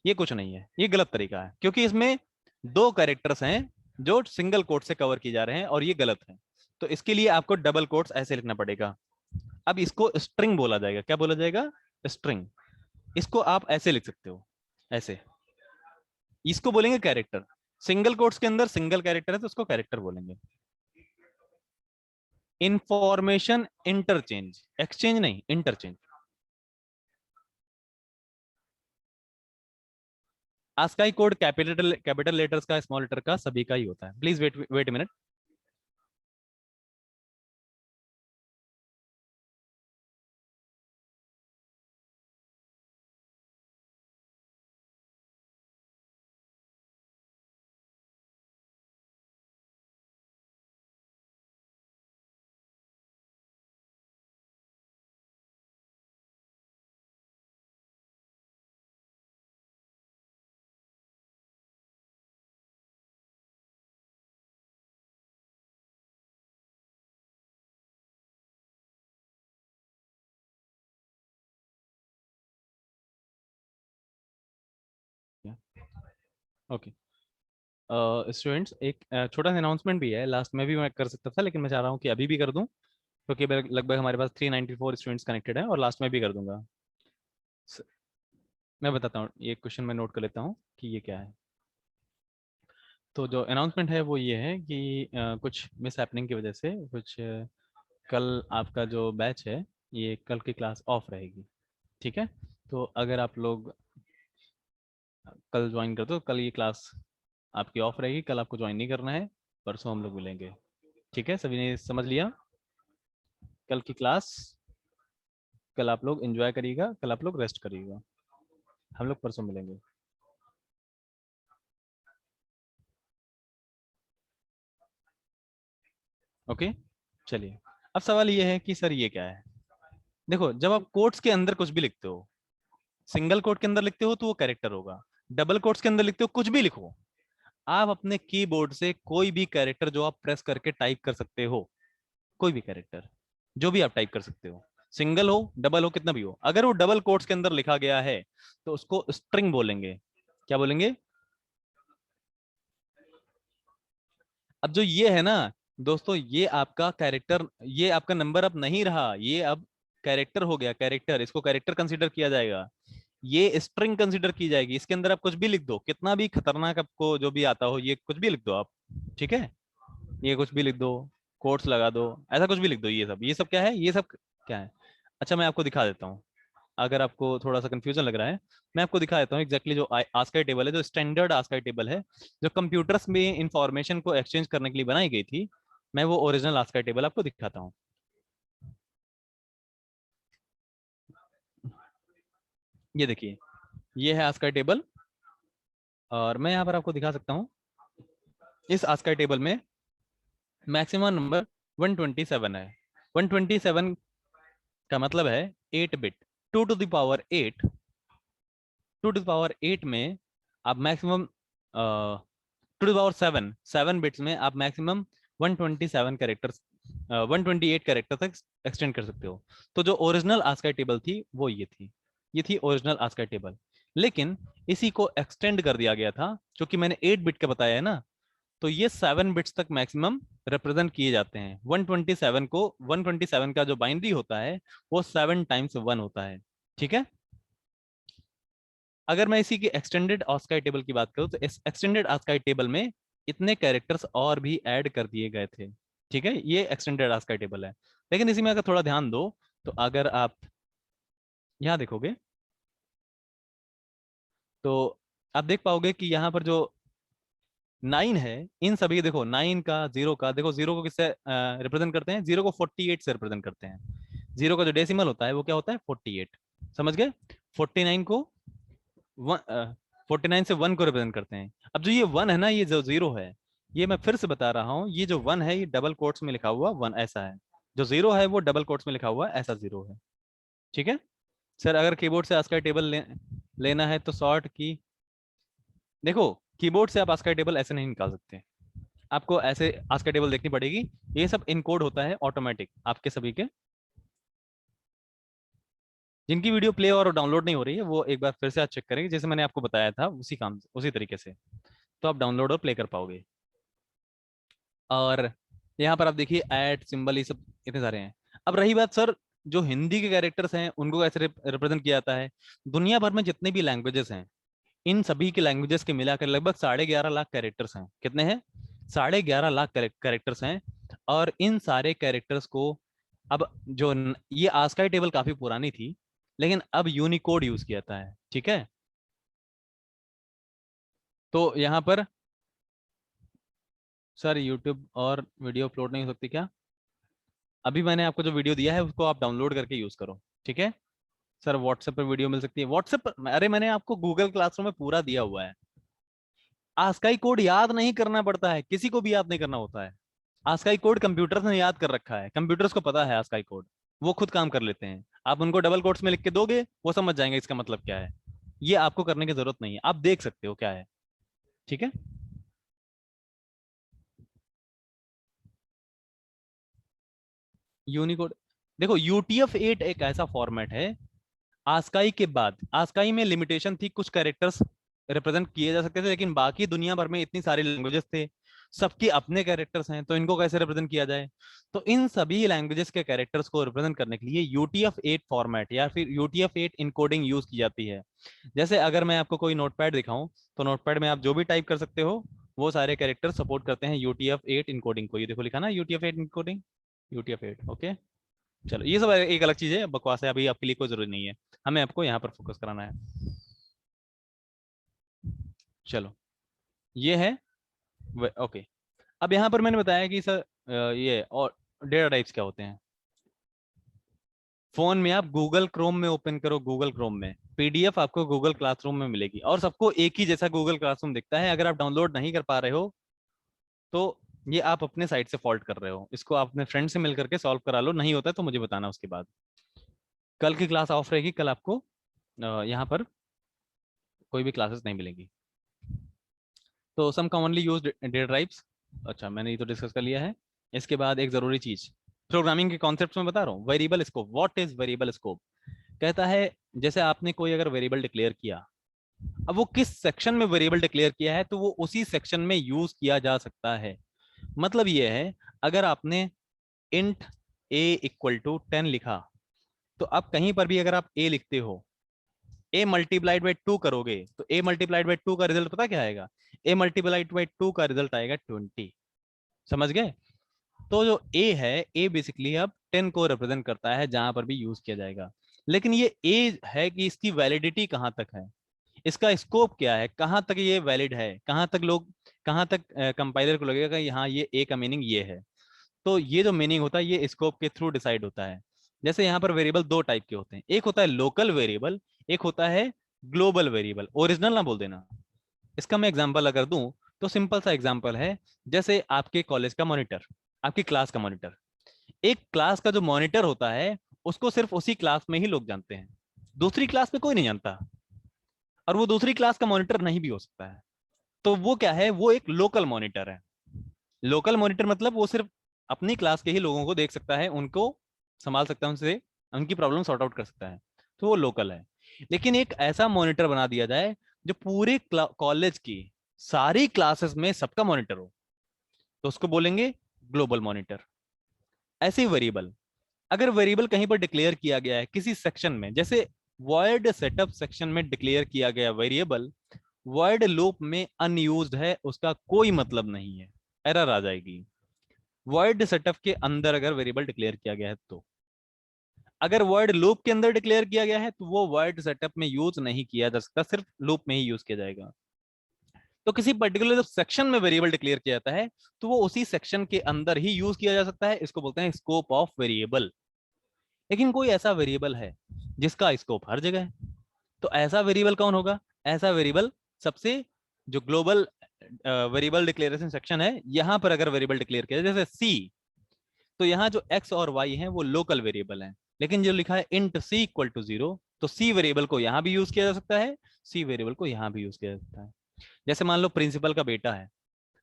ये कुछ नहीं है, ये गलत तरीका है, क्योंकि इसमें दो कैरेक्टर्स हैं जो सिंगल कोट से कवर किए जा रहे हैं, और ये गलत है। तो इसके लिए आपको डबल कोट्स ऐसे लिखना पड़ेगा। अब इसको स्ट्रिंग बोला जाएगा। क्या बोला जाएगा? स्ट्रिंग। इसको आप ऐसे लिख सकते हो, ऐसे। इसको बोलेंगे कैरेक्टर। सिंगल कोट्स के अंदर सिंगल कैरेक्टर है तो उसको कैरेक्टर बोलेंगे। इंफॉर्मेशन इंटरचेंज, एक्सचेंज नहीं, interchange. ASCII code capital capital letters का, स्मॉल लेटर का, सभी का ही होता है। Please wait wait minute. Okay students, एक छोटा सा अनाउंसमेंट भी है, लास्ट में भी मैं कर सकता था, लेकिन मैं चाह रहा हूँ कि अभी भी कर दूं, क्योंकि लगभग हमारे पास 394 स्टूडेंट्स कनेक्टेड है, और लास्ट में भी कर दूंगा। स- मैं बताता हूँ, ये क्वेश्चन मैं नोट कर लेता हूँ कि ये क्या है। तो जो अनाउंसमेंट है वो ये है कि कुछ मिस हैपनिंग की वजह से कुछ कल आपका जो बैच है, ये कल की क्लास ऑफ रहेगी। ठीक है, तो अगर आप लोग कल ज्वाइन करते हो, कल ये क्लास आपकी ऑफ रहेगी, कल आपको ज्वाइन नहीं करना है, परसों हम लोग मिलेंगे। ठीक है, सभी ने समझ लिया? कल की क्लास, कल आप लोग एंजॉय करिएगा, कल आप लोग रेस्ट करिएगा, हम लोग परसों मिलेंगे। ओके, चलिए। अब सवाल ये है कि सर ये क्या है? देखो, जब आप कोट्स के अंदर कुछ भी लिखते हो, सिंगल कोट के अंदर लिखते हो तो वो कैरेक्टर होगा, डबल कोट्स के अंदर लिखते हो, कुछ भी लिखो, आप अपने कीबोर्ड से कोई भी कैरेक्टर जो आप प्रेस करके टाइप कर सकते हो, कोई भी कैरेक्टर जो भी आप टाइप कर सकते हो, सिंगल हो डबल हो कितना भी हो, अगर वो डबल कोट्स के अंदर लिखा गया है तो उसको स्ट्रिंग बोलेंगे। क्या बोलेंगे? अब जो ये है ना दोस्तों, ये आपका कैरेक्टर, ये आपका नंबर अब नहीं रहा, ये अब कैरेक्टर हो गया। कैरेक्टर, इसको कैरेक्टर कंसीडर किया जाएगा। ये स्ट्रिंग कंसीडर की जाएगी, इसके अंदर आप कुछ भी लिख दो, कितना भी खतरनाक आपको जो भी आता हो, ये कुछ भी लिख दो आप, ठीक है, ये कुछ भी लिख दो, कोट्स लगा दो, ऐसा कुछ भी लिख दो, ये सब क्या है, ये सब क्या है। अच्छा मैं आपको दिखा देता हूँ, अगर आपको थोड़ा सा कंफ्यूजन लग रहा है, मैं आपको दिखा देता हूँ एग्जैक्टली जो आस्काई टेबल है, जो स्टैंडर्ड आस्काई टेबल है, जो कंप्यूटर्स में इंफॉर्मेशन को एक्सचेंज करने के लिए बनाई गई थी, मैं वो ओरिजिनल आस्काई टेबल आपको दिखाता हूँ। ये देखिए, ये है आस्काई टेबल, और मैं यहाँ पर आपको दिखा सकता हूँ, इस आस्काई टेबल में मैक्सिमम नंबर 127 है। 127 का मतलब है 8 bit, 2 to the power 8, 2 to the power 8 में आप maximum 2 to the power 7, 7 bits में आप मैक्सिमम 127 कैरेक्टर्स, 128 कैरेक्टर तक एक्सटेंड कर सकते हो। तो जो ओरिजिनल आस्काई टेबल थी वो ये थी ओरिजिनल आस्काई टेबल, लेकिन इसी को एक्सटेंड कर दिया गया था, क्योंकि मैंने 8 बिट का बताया है ना, तो ये 7 बिट्स तक मैक्सिमम रिप्रेजेंट किए जाते हैं। 127 को, 127 का जो बाइनरी होता है वो 7 टाइम्स 1 होता है, ठीक है। अगर मैं इसी की एक्सटेंडेड आस्काई टेबल की बात करूं, तो इस एक्सटेंडेड आस्काई टेबल में इतने कैरेक्टर्स और भी ऐड कर दिए गए थे, ठीक है, ये एक्सटेंडेड आस्काई टेबल है। लेकिन इसी में अगर थोड़ा ध्यान दो, तो अगर आप यहाँ देखोगे, तो आप देख पाओगे कि यहाँ पर जो 9 है, इन सभी, देखो 9 का, 0 का, देखो 0 को किससे रिप्रेजेंट करते हैं, 0 को 48 से रिप्रेजेंट करते हैं। 0 का जो डेसिमल होता है वो क्या होता है, 48, समझ गए। 49 को 49 से 1 को रिप्रेजेंट करते हैं। अब जो ये 1 है ना, ये जो 0 है, ये मैं फिर से बता रहा हूँ, ये जो 1 है ये डबल कोट्स में लिखा हुआ 1 ऐसा है, जो 0 है वो डबल कोट्स में लिखा हुआ ऐसा 0 है, ठीक है। सर अगर कीबोर्ड से आस्काई टेबल लेना है तो शॉर्ट की, देखो कीबोर्ड से आप आस्काई टेबल ऐसे नहीं निकाल सकते, आपको ऐसे आस्काई टेबल देखनी पड़ेगी। ये सब इनकोड होता है ऑटोमेटिक आपके सभी के, जिनकी वीडियो प्ले और डाउनलोड नहीं हो रही है वो एक बार फिर से आज चेक करेंगे, जैसे मैंने आपको बताया था उसी काम उसी तरीके से, तो आप डाउनलोड और प्ले कर पाओगे। और यहाँ पर आप देखिए ऐड सिंबल, ये सब इतने सारे हैं। अब रही बात सर, जो हिंदी के कैरेक्टर्स हैं उनको कैसे रिप्रेजेंट किया जाता है। दुनिया भर में जितने भी लैंग्वेजेस हैं, इन सभी के लैंग्वेजेस के मिलाकर लगभग 11.5 लाख कैरेक्टर्स हैं। कितने हैं, 11.5 लाख कैरेक्टर्स हैं। और इन सारे कैरेक्टर्स को अब ये आस्काई टेबल काफी पुरानी थी, लेकिन अब यूनिकोड यूज किया जाता है, ठीक है। तो यहाँ पर सर यूट्यूब और वीडियो अपलोड नहीं हो सकती क्या, अभी मैंने आपको जो वीडियो दिया है उसको आप डाउनलोड करके यूज करो, ठीक है। सर व्हाट्सएप पर वीडियो मिल सकती है, व्हाट्सएप पर, अरे मैंने आपको गूगल क्लासरूम में पूरा दिया हुआ है। आस्काई कोड याद नहीं करना पड़ता है, किसी को भी याद नहीं करना होता है। आस्काई कोड कंप्यूटर्स ने याद कर रखा है, कंप्यूटर्स को पता है आस्काई कोड, वो खुद काम कर लेते हैं। आप उनको डबल कोट्स में लिख के दोगे, वो समझ जाएंगे इसका मतलब क्या है। ये आपको करने की जरूरत नहीं है, आप देख सकते हो क्या है, ठीक है। यूनिकोड, देखो UTF-8 एक ऐसा फॉर्मेट है, आस्काई के बाद, आस्काई में लिमिटेशन थी, कुछ कैरेक्टर्स रिप्रेजेंट किए जा सकते थे, लेकिन बाकी दुनिया भर में इतनी सारी लैंग्वेजेस थे, सबके अपने कैरेक्टर्स हैं, तो इनको कैसे रिप्रेजेंट किया जाए। तो इन सभी लैंग्वेजेस के कैरेक्टर्स को रिप्रेजेंट करने के लिए UTF-8 फॉर्मेट या फिर UTF-8 इनकोडिंग यूज की जाती है। जैसे अगर मैं आपको कोई नोटपैड दिखाऊं, तो नोटपैड में आप जो भी टाइप कर सकते हो, वो सारे कैरेक्टर सपोर्ट करते हैं UTF-8 इनकोडिंग को। ये देखो लिखा ना UTF-8 इनकोडिंग, UTF-8, ओके। चलो ये सब एक अलग चीज है, बकवास है, अभी आपके लिए कोई जरूरी नहीं है, हमें आपको यहाँ पर फोकस कराना है। चलो ये है ओके। अब यहाँ पर मैंने बताया कि सर ये और डेटा टाइप्स क्या होते हैं। फोन में आप गूगल क्रोम में ओपन करो, गूगल क्रोम में PDF आपको गूगल क्लासरूम में मिलेगी, और सबको एक ही जैसा गूगल क्लासरूम दिखता है। अगर आप डाउनलोड नहीं कर पा रहे हो, तो ये आप अपने साइड से फॉल्ट कर रहे हो, इसको आप अपने फ्रेंड से मिल करके सॉल्व करा लो, नहीं होता है तो मुझे बताना उसके बाद। कल की क्लास ऑफ रहेगी, कल आपको यहाँ पर कोई भी क्लासेस नहीं मिलेंगी। तो सम कॉमनली यूज्ड डेटा टाइप्स, अच्छा मैंने ये तो डिस्कस कर लिया है। इसके बाद एक जरूरी चीज, प्रोग्रामिंग के कॉन्सेप्ट्स में बता रहा हूँ। Variable scope, what is variable scope, कहता है जैसे आपने कोई अगर वेरिएबल डिक्लेयर किया, अब वो किस सेक्शन में वेरिएबल डिक्लेयर किया है, तो वो उसी सेक्शन में यूज किया जा सकता है। मतलब ये है, अगर आपने इंट a इक्वल टू 10 लिखा, तो अब कहीं पर भी अगर आप a लिखते हो, a मल्टीप्लाइड बाई 2 करोगे तो a मल्टीप्लाइड बाई 2 का रिजल्ट पता क्या आएगा? a मल्टीप्लाइड बाई 2 का रिजल्ट आएगा 20। समझ गए? तो जो a है, a बेसिकली अब 10 को रिप्रेजेंट करता है जहां पर भी यूज किया जाएगा। लेकिन ये a है कि इसकी वैलिडिटी कहाँ तक है, इसका स्कोप क्या है, कहाँ तक ये वैलिड है, कहाँ तक कंपाइलर को लगेगा कि हाँ ये a का मीनिंग ये है। तो ये जो मीनिंग होता है ये स्कोप के थ्रू डिसाइड होता है। जैसे यहाँ पर वेरिएबल दो टाइप के होते हैं, एक होता है लोकल वेरिएबल, एक होता है ग्लोबल वेरिएबल। ओरिजिनल ना बोल देना। इसका मैं एग्जांपल अगर दूं तो सिंपल सा एग्जांपल है, जैसे आपके कॉलेज का मॉनिटर, आपकी क्लास का मॉनिटर। एक क्लास का जो मॉनिटर होता है उसको सिर्फ उसी क्लास में ही लोग जानते हैं, दूसरी क्लास में कोई नहीं जानता, और वो दूसरी क्लास का मॉनिटर नहीं भी हो सकता है। तो वो क्या है, वो एक लोकल मॉनिटर है। लोकल मॉनिटर मतलब वो सिर्फ अपनी क्लास के ही लोगों को देख सकता है, उनको संभाल सकता है, उनसे उनकी प्रॉब्लम सॉर्ट आउट कर सकता है, तो वो लोकल है। लेकिन एक ऐसा मॉनिटर बना दिया जाए जो पूरे कॉलेज की सारी क्लासेस में सबका मॉनिटर हो, तो उसको बोलेंगे ग्लोबल मॉनिटर। ऐसे ही वेरिएबल, अगर वेरिएबल कहीं पर डिक्लेयर किया गया है किसी सेक्शन में, जैसे वर्ड सेटअप सेक्शन में डिक्लेयर किया गया वेरिएबल वर्ड लूप में अनयूज्ड है, उसका कोई मतलब नहीं है, एरर आ जाएगी। वर्ड सेटअप के अंदर अगर वेरिएबल डिक्लेयर किया गया है तो, अगर वर्ड लूप के अंदर डिक्लेयर किया गया है तो वो वर्ड सेटअप में यूज नहीं किया जा सकता, सिर्फ लूप में ही यूज किया जाएगा। तो किसी पर्टिकुलर सेक्शन में वेरिएबल डिक्लेयर किया जाता है तो वो उसी सेक्शन के अंदर ही यूज किया जा सकता है, इसको बोलते हैं स्कोप ऑफ वेरिएबल। लेकिन कोई ऐसा वेरिएबल है जिसका स्कोप हर जगह है, तो ऐसा वेरिएबल कौन होगा? ऐसा वेरिएबल सबसे, जो ग्लोबल वेरिएबल डिक्लेरेशन सेक्शन है, यहां पर अगर वेरिएबल डिक्लेयर किया जैसे सी, तो यहाँ जो x और y है वो लोकल वेरिएबल हैं, लेकिन जो लिखा है इंट c इक्वल टू 0, तो c वेरिएबल को यहाँ भी यूज किया जा सकता है, c वेरिएबल को यहाँ भी यूज किया जा सकता है। जैसे मान लो प्रिंसिपल का बेटा है,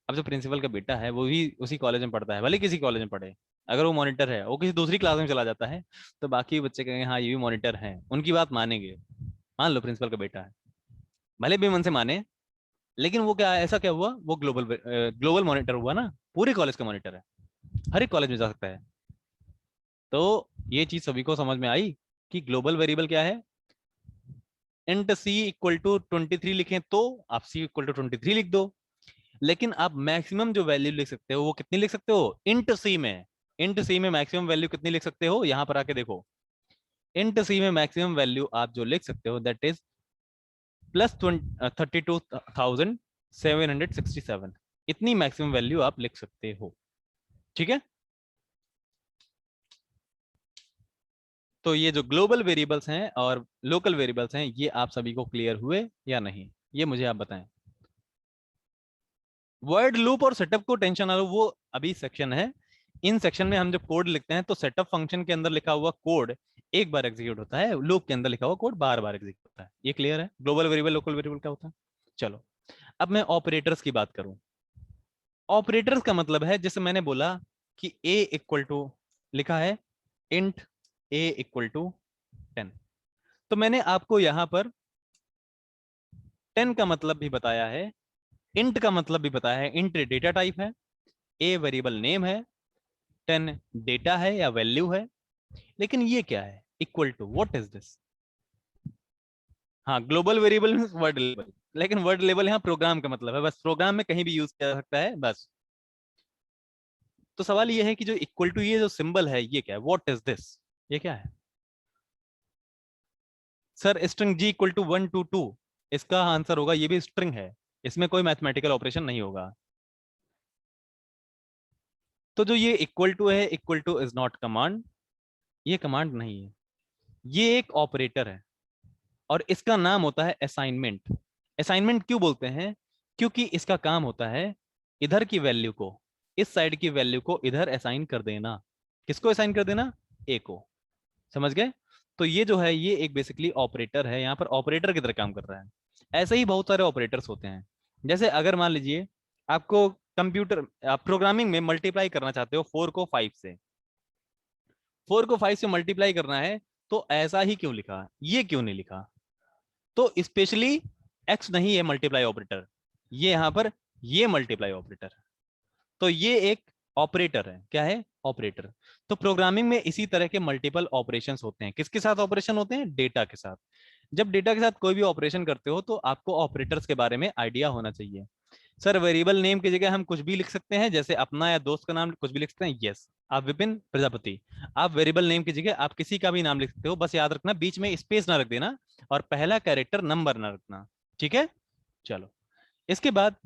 अब जो प्रिंसिपल का बेटा है वो भी उसी कॉलेज में पढ़ता है, भले किसी कॉलेज में पढ़े, अगर वो मॉनिटर है वो किसी दूसरी क्लास में चला जाता है तो बाकी बच्चे कहेंगे हाँ ये भी मॉनिटर है, उनकी बात मानेंगे। मान लो प्रिंसिपल का बेटा है, भले भी मन से माने, लेकिन वो क्या, ऐसा क्या हुआ, वो ग्लोबल मॉनिटर हुआ ना, पूरे कॉलेज का मॉनिटर है, हर एक कॉलेज में जा सकता है। तो ये चीज सभी को समझ में आई कि ग्लोबल वेरिएबल क्या है। इंट सी इक्वल टू 23 लिखें तो आप सी इक्वल टू 23 लिख दो, लेकिन आप मैक्सिमम जो वैल्यू लिख सकते हो वो कितनी लिख सकते हो इंट सी में? इंट सी में मैक्सिमम वैल्यू कितनी लिख सकते हो, यहां पर आके देखो। इंट सी में मैक्सिमम वैल्यू आप जो लिख सकते हो दैट इज प्लस 32,767, इतनी मैक्सिमम वैल्यू आप लिख सकते हो। ठीक है, तो ये जो ग्लोबल वेरिएबल्स हैं और लोकल वेरिएबल्स हैं ये आप सभी को क्लियर हुए या नहीं, ये मुझे आप बताएं। वर्ड लूप और सेटअप को टेंशन ना लो, वो अभी सेक्शन है। इन सेक्शन में हम जब कोड लिखते हैं तो सेटअप फंक्शन के अंदर लिखा हुआ कोड एक बार एग्जीक्यूट होता है, लूप के अंदर लिखा हुआ कोड बार बार एग्जीक्यूट होता है। ये क्लियर है ग्लोबल वेरिएबल लोकल वेरिएबल क्या होता है? चलो, अब मैं ऑपरेटर्स की बात करूं। ऑपरेटर्स का मतलब है, जैसे मैंने बोला कि a इक्वल टू लिखा है इंट a इक्वल टू 10, तो मैंने आपको यहां पर 10 का मतलब भी बताया है, इंट का मतलब भी बताया है। इंट डेटा टाइप है, a वेरिएबल नेम है, 10 डेटा है या वैल्यू है। लेकिन ये क्या है, equal to, what is this? हाँ, global variable means word level, लेकिन वर्ड लेवल यहाँ प्रोग्राम का मतलब है, बस प्रोग्राम में कहीं भी यूज किया जा सकता है बस। तो सवाल ये है कि जो इक्वल टू ये जो सिंबल है ये क्या है, व्हाट इज दिस, ये क्या है? Sir string G equal to 1 to 2, इसका आंसर होगा ये भी स्ट्रिंग है, इसमें कोई मैथमेटिकल ऑपरेशन नहीं होगा। तो जो ये इक्वल टू है, equal two is not command, ये कमांड नहीं है, ये एक ऑपरेटर है, और इसका नाम होता है असाइनमेंट। असाइनमेंट क्यों बोलते हैं? क्योंकि इसका काम होता है इधर की वैल्यू को, इस साइड की वैल्यू को इधर असाइन कर देना। किसको असाइन कर देना? ए को। समझ गए? तो ये जो है ये एक बेसिकली ऑपरेटर है, यहाँ पर ऑपरेटर की तरह काम कर रहा है। ऐसे ही बहुत सारे ऑपरेटर्स होते हैं। जैसे अगर मान लीजिए आपको कंप्यूटर, आप प्रोग्रामिंग में मल्टीप्लाई करना चाहते हो 4 को 5 से, 4 को 5 से मल्टीप्लाई करना है, तो ऐसा ही क्यों लिखा, ये क्यों नहीं लिखा? तो स्पेशली एक्स नहीं है मल्टीप्लाई ऑपरेटर, ये यहां पर ये मल्टीप्लाई ऑपरेटर। तो ये एक ऑपरेटर है, क्या है? ऑपरेटर। तो प्रोग्रामिंग में इसी तरह के मल्टीपल ऑपरेशंस होते हैं, किसके साथ ऑपरेशन होते हैं? डेटा के साथ। जब डेटा के साथ कोई भी ऑपरेशन करते हो तो आपको ऑपरेटर्स के बारे में आइडिया होना चाहिए। सर वेरिएबल नेम की जगह हम कुछ भी लिख सकते हैं, जैसे अपना या दोस्त का नाम कुछ भी लिख सकते हैं। यस, आप विपिन प्रजापति, आप वेरिएबल नेम की जगह आप किसी का भी नाम लिख सकते हो, बस याद रखना बीच में स्पेस ना रख देना और पहला कैरेक्टर नंबर ना रखना, ठीक है। चलो, इसके बाद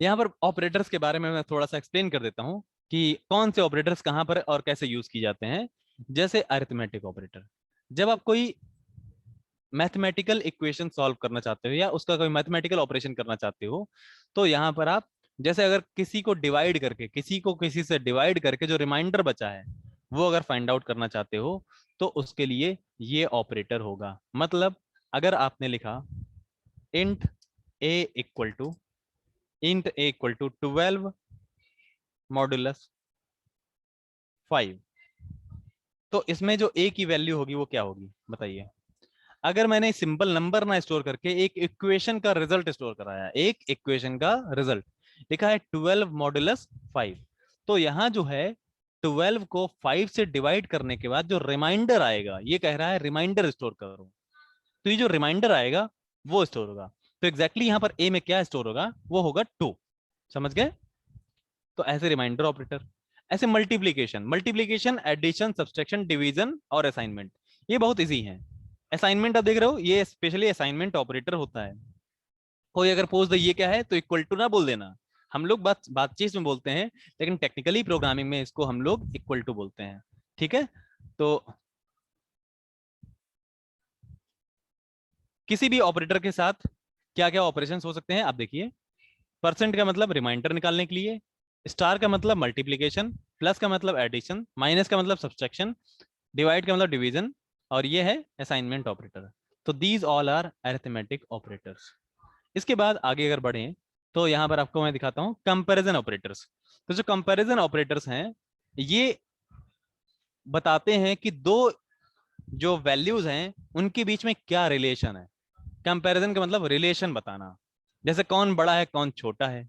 यहाँ पर ऑपरेटर्स के बारे में मैं थोड़ा सा एक्सप्लेन कर देता हूँ कि कौन से ऑपरेटर्स कहाँ पर और कैसे यूज की जाते हैं। जैसे अरिथमेटिक ऑपरेटर, जब आप कोई मैथमेटिकल इक्वेशन सॉल्व करना चाहते हो या उसका कोई मैथमेटिकल ऑपरेशन करना चाहते हो, तो यहाँ पर आप जैसे अगर किसी को डिवाइड करके, किसी को किसी से डिवाइड करके जो रिमाइंडर बचा है वो अगर फाइंड आउट करना चाहते हो तो उसके लिए ये ऑपरेटर होगा। मतलब अगर आपने लिखा int A equal to int A equal to 12 modulus 5, तो इसमें जो ए की वैल्यू होगी वो क्या होगी बताइए। अगर मैंने सिंपल नंबर ना स्टोर करके एक इक्वेशन का रिजल्ट स्टोर कराया, एक इक्वेशन का रिजल्ट लिखा है 12 मॉडुलस 5, तो यहां जो है 12 को 5 से डिवाइड करने के बाद जो रिमाइंडर आएगा, ये कह रहा है रिमाइंडर स्टोर करो, तो ये जो रिमाइंडर आएगा वो स्टोर होगा। तो एग्जैक्टली यहाँ पर ए में क्या स्टोर होगा, वो होगा 2। समझ गए? तो ऐसे रिमाइंडर ऑपरेटर। ऐसे multiplication, multiplication, addition, subtraction, division और असाइनमेंट, ये बहुत इजी है। असाइनमेंट आप देख रहे हो, ये स्पेशली असाइनमेंट ऑपरेटर होता है। कोई अगर पूछ दे ये क्या है तो इक्वल टू ना बोल देना। हम लोग बातचीत में बोलते हैं, लेकिन टेक्निकली प्रोग्रामिंग में इसको हम लोग इक्वल टू बोलते हैं, ठीक है। तो किसी भी ऑपरेटर के साथ क्या क्या ऑपरेशंस हो सकते हैं आप देखिए। परसेंट का मतलब रिमाइंडर निकालने के लिए, स्टार का मतलब मल्टीप्लीकेशन, प्लस का मतलब एडिशन, माइनस का मतलब सब्सट्रैक्शन, डिवाइड का मतलब डिवीजन, और ये है असाइनमेंट ऑपरेटर। तो these all are arithmetic operators. इसके बाद आगे अगर बढ़े तो यहाँ पर आपको मैं दिखाता हूँ कंपैरिजन ऑपरेटर्स। तो जो कंपैरिजन ऑपरेटर्स हैं ये बताते हैं कि दो जो वैल्यूज हैं उनके बीच में क्या रिलेशन है। कंपैरिजन का मतलब रिलेशन बताना, जैसे कौन बड़ा है कौन छोटा है,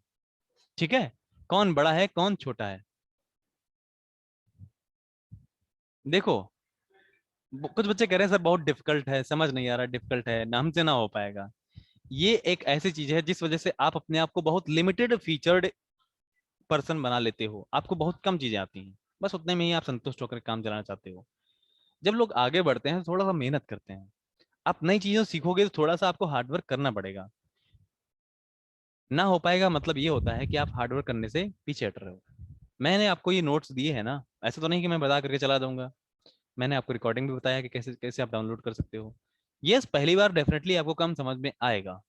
ठीक है, कौन बड़ा है कौन छोटा है। देखो, कुछ बच्चे कह रहे हैं सर बहुत डिफिकल्ट है, समझ नहीं आ रहा, डिफिकल्ट है ना, हमसे ना हो पाएगा। ये एक ऐसी चीज है जिस वजह से आप अपने आप को बहुत लिमिटेड फीचर्ड पर्सन बना लेते हो, आपको बहुत कम चीजें आती हैं, बस उतने में ही आप संतुष्ट होकर काम चलाना चाहते हो। जब लोग आगे बढ़ते हैं थोड़ा सा मेहनत करते हैं, आप नई चीजों सीखोगे तो थोड़ा सा आपको हार्डवर्क करना पड़ेगा। ना हो पाएगा मतलब ये होता है कि आप हार्डवर्क करने से पीछे हट रहे हो। मैंने आपको ये नोट्स दिए हैं ना, ऐसा तो नहीं कि मैं बता करके चला दूंगा। मैंने आपको रिकॉर्डिंग भी बताया कि कैसे कैसे आप डाउनलोड कर सकते हो। यस, पहली बार डेफिनेटली आपको कम समझ में आएगा।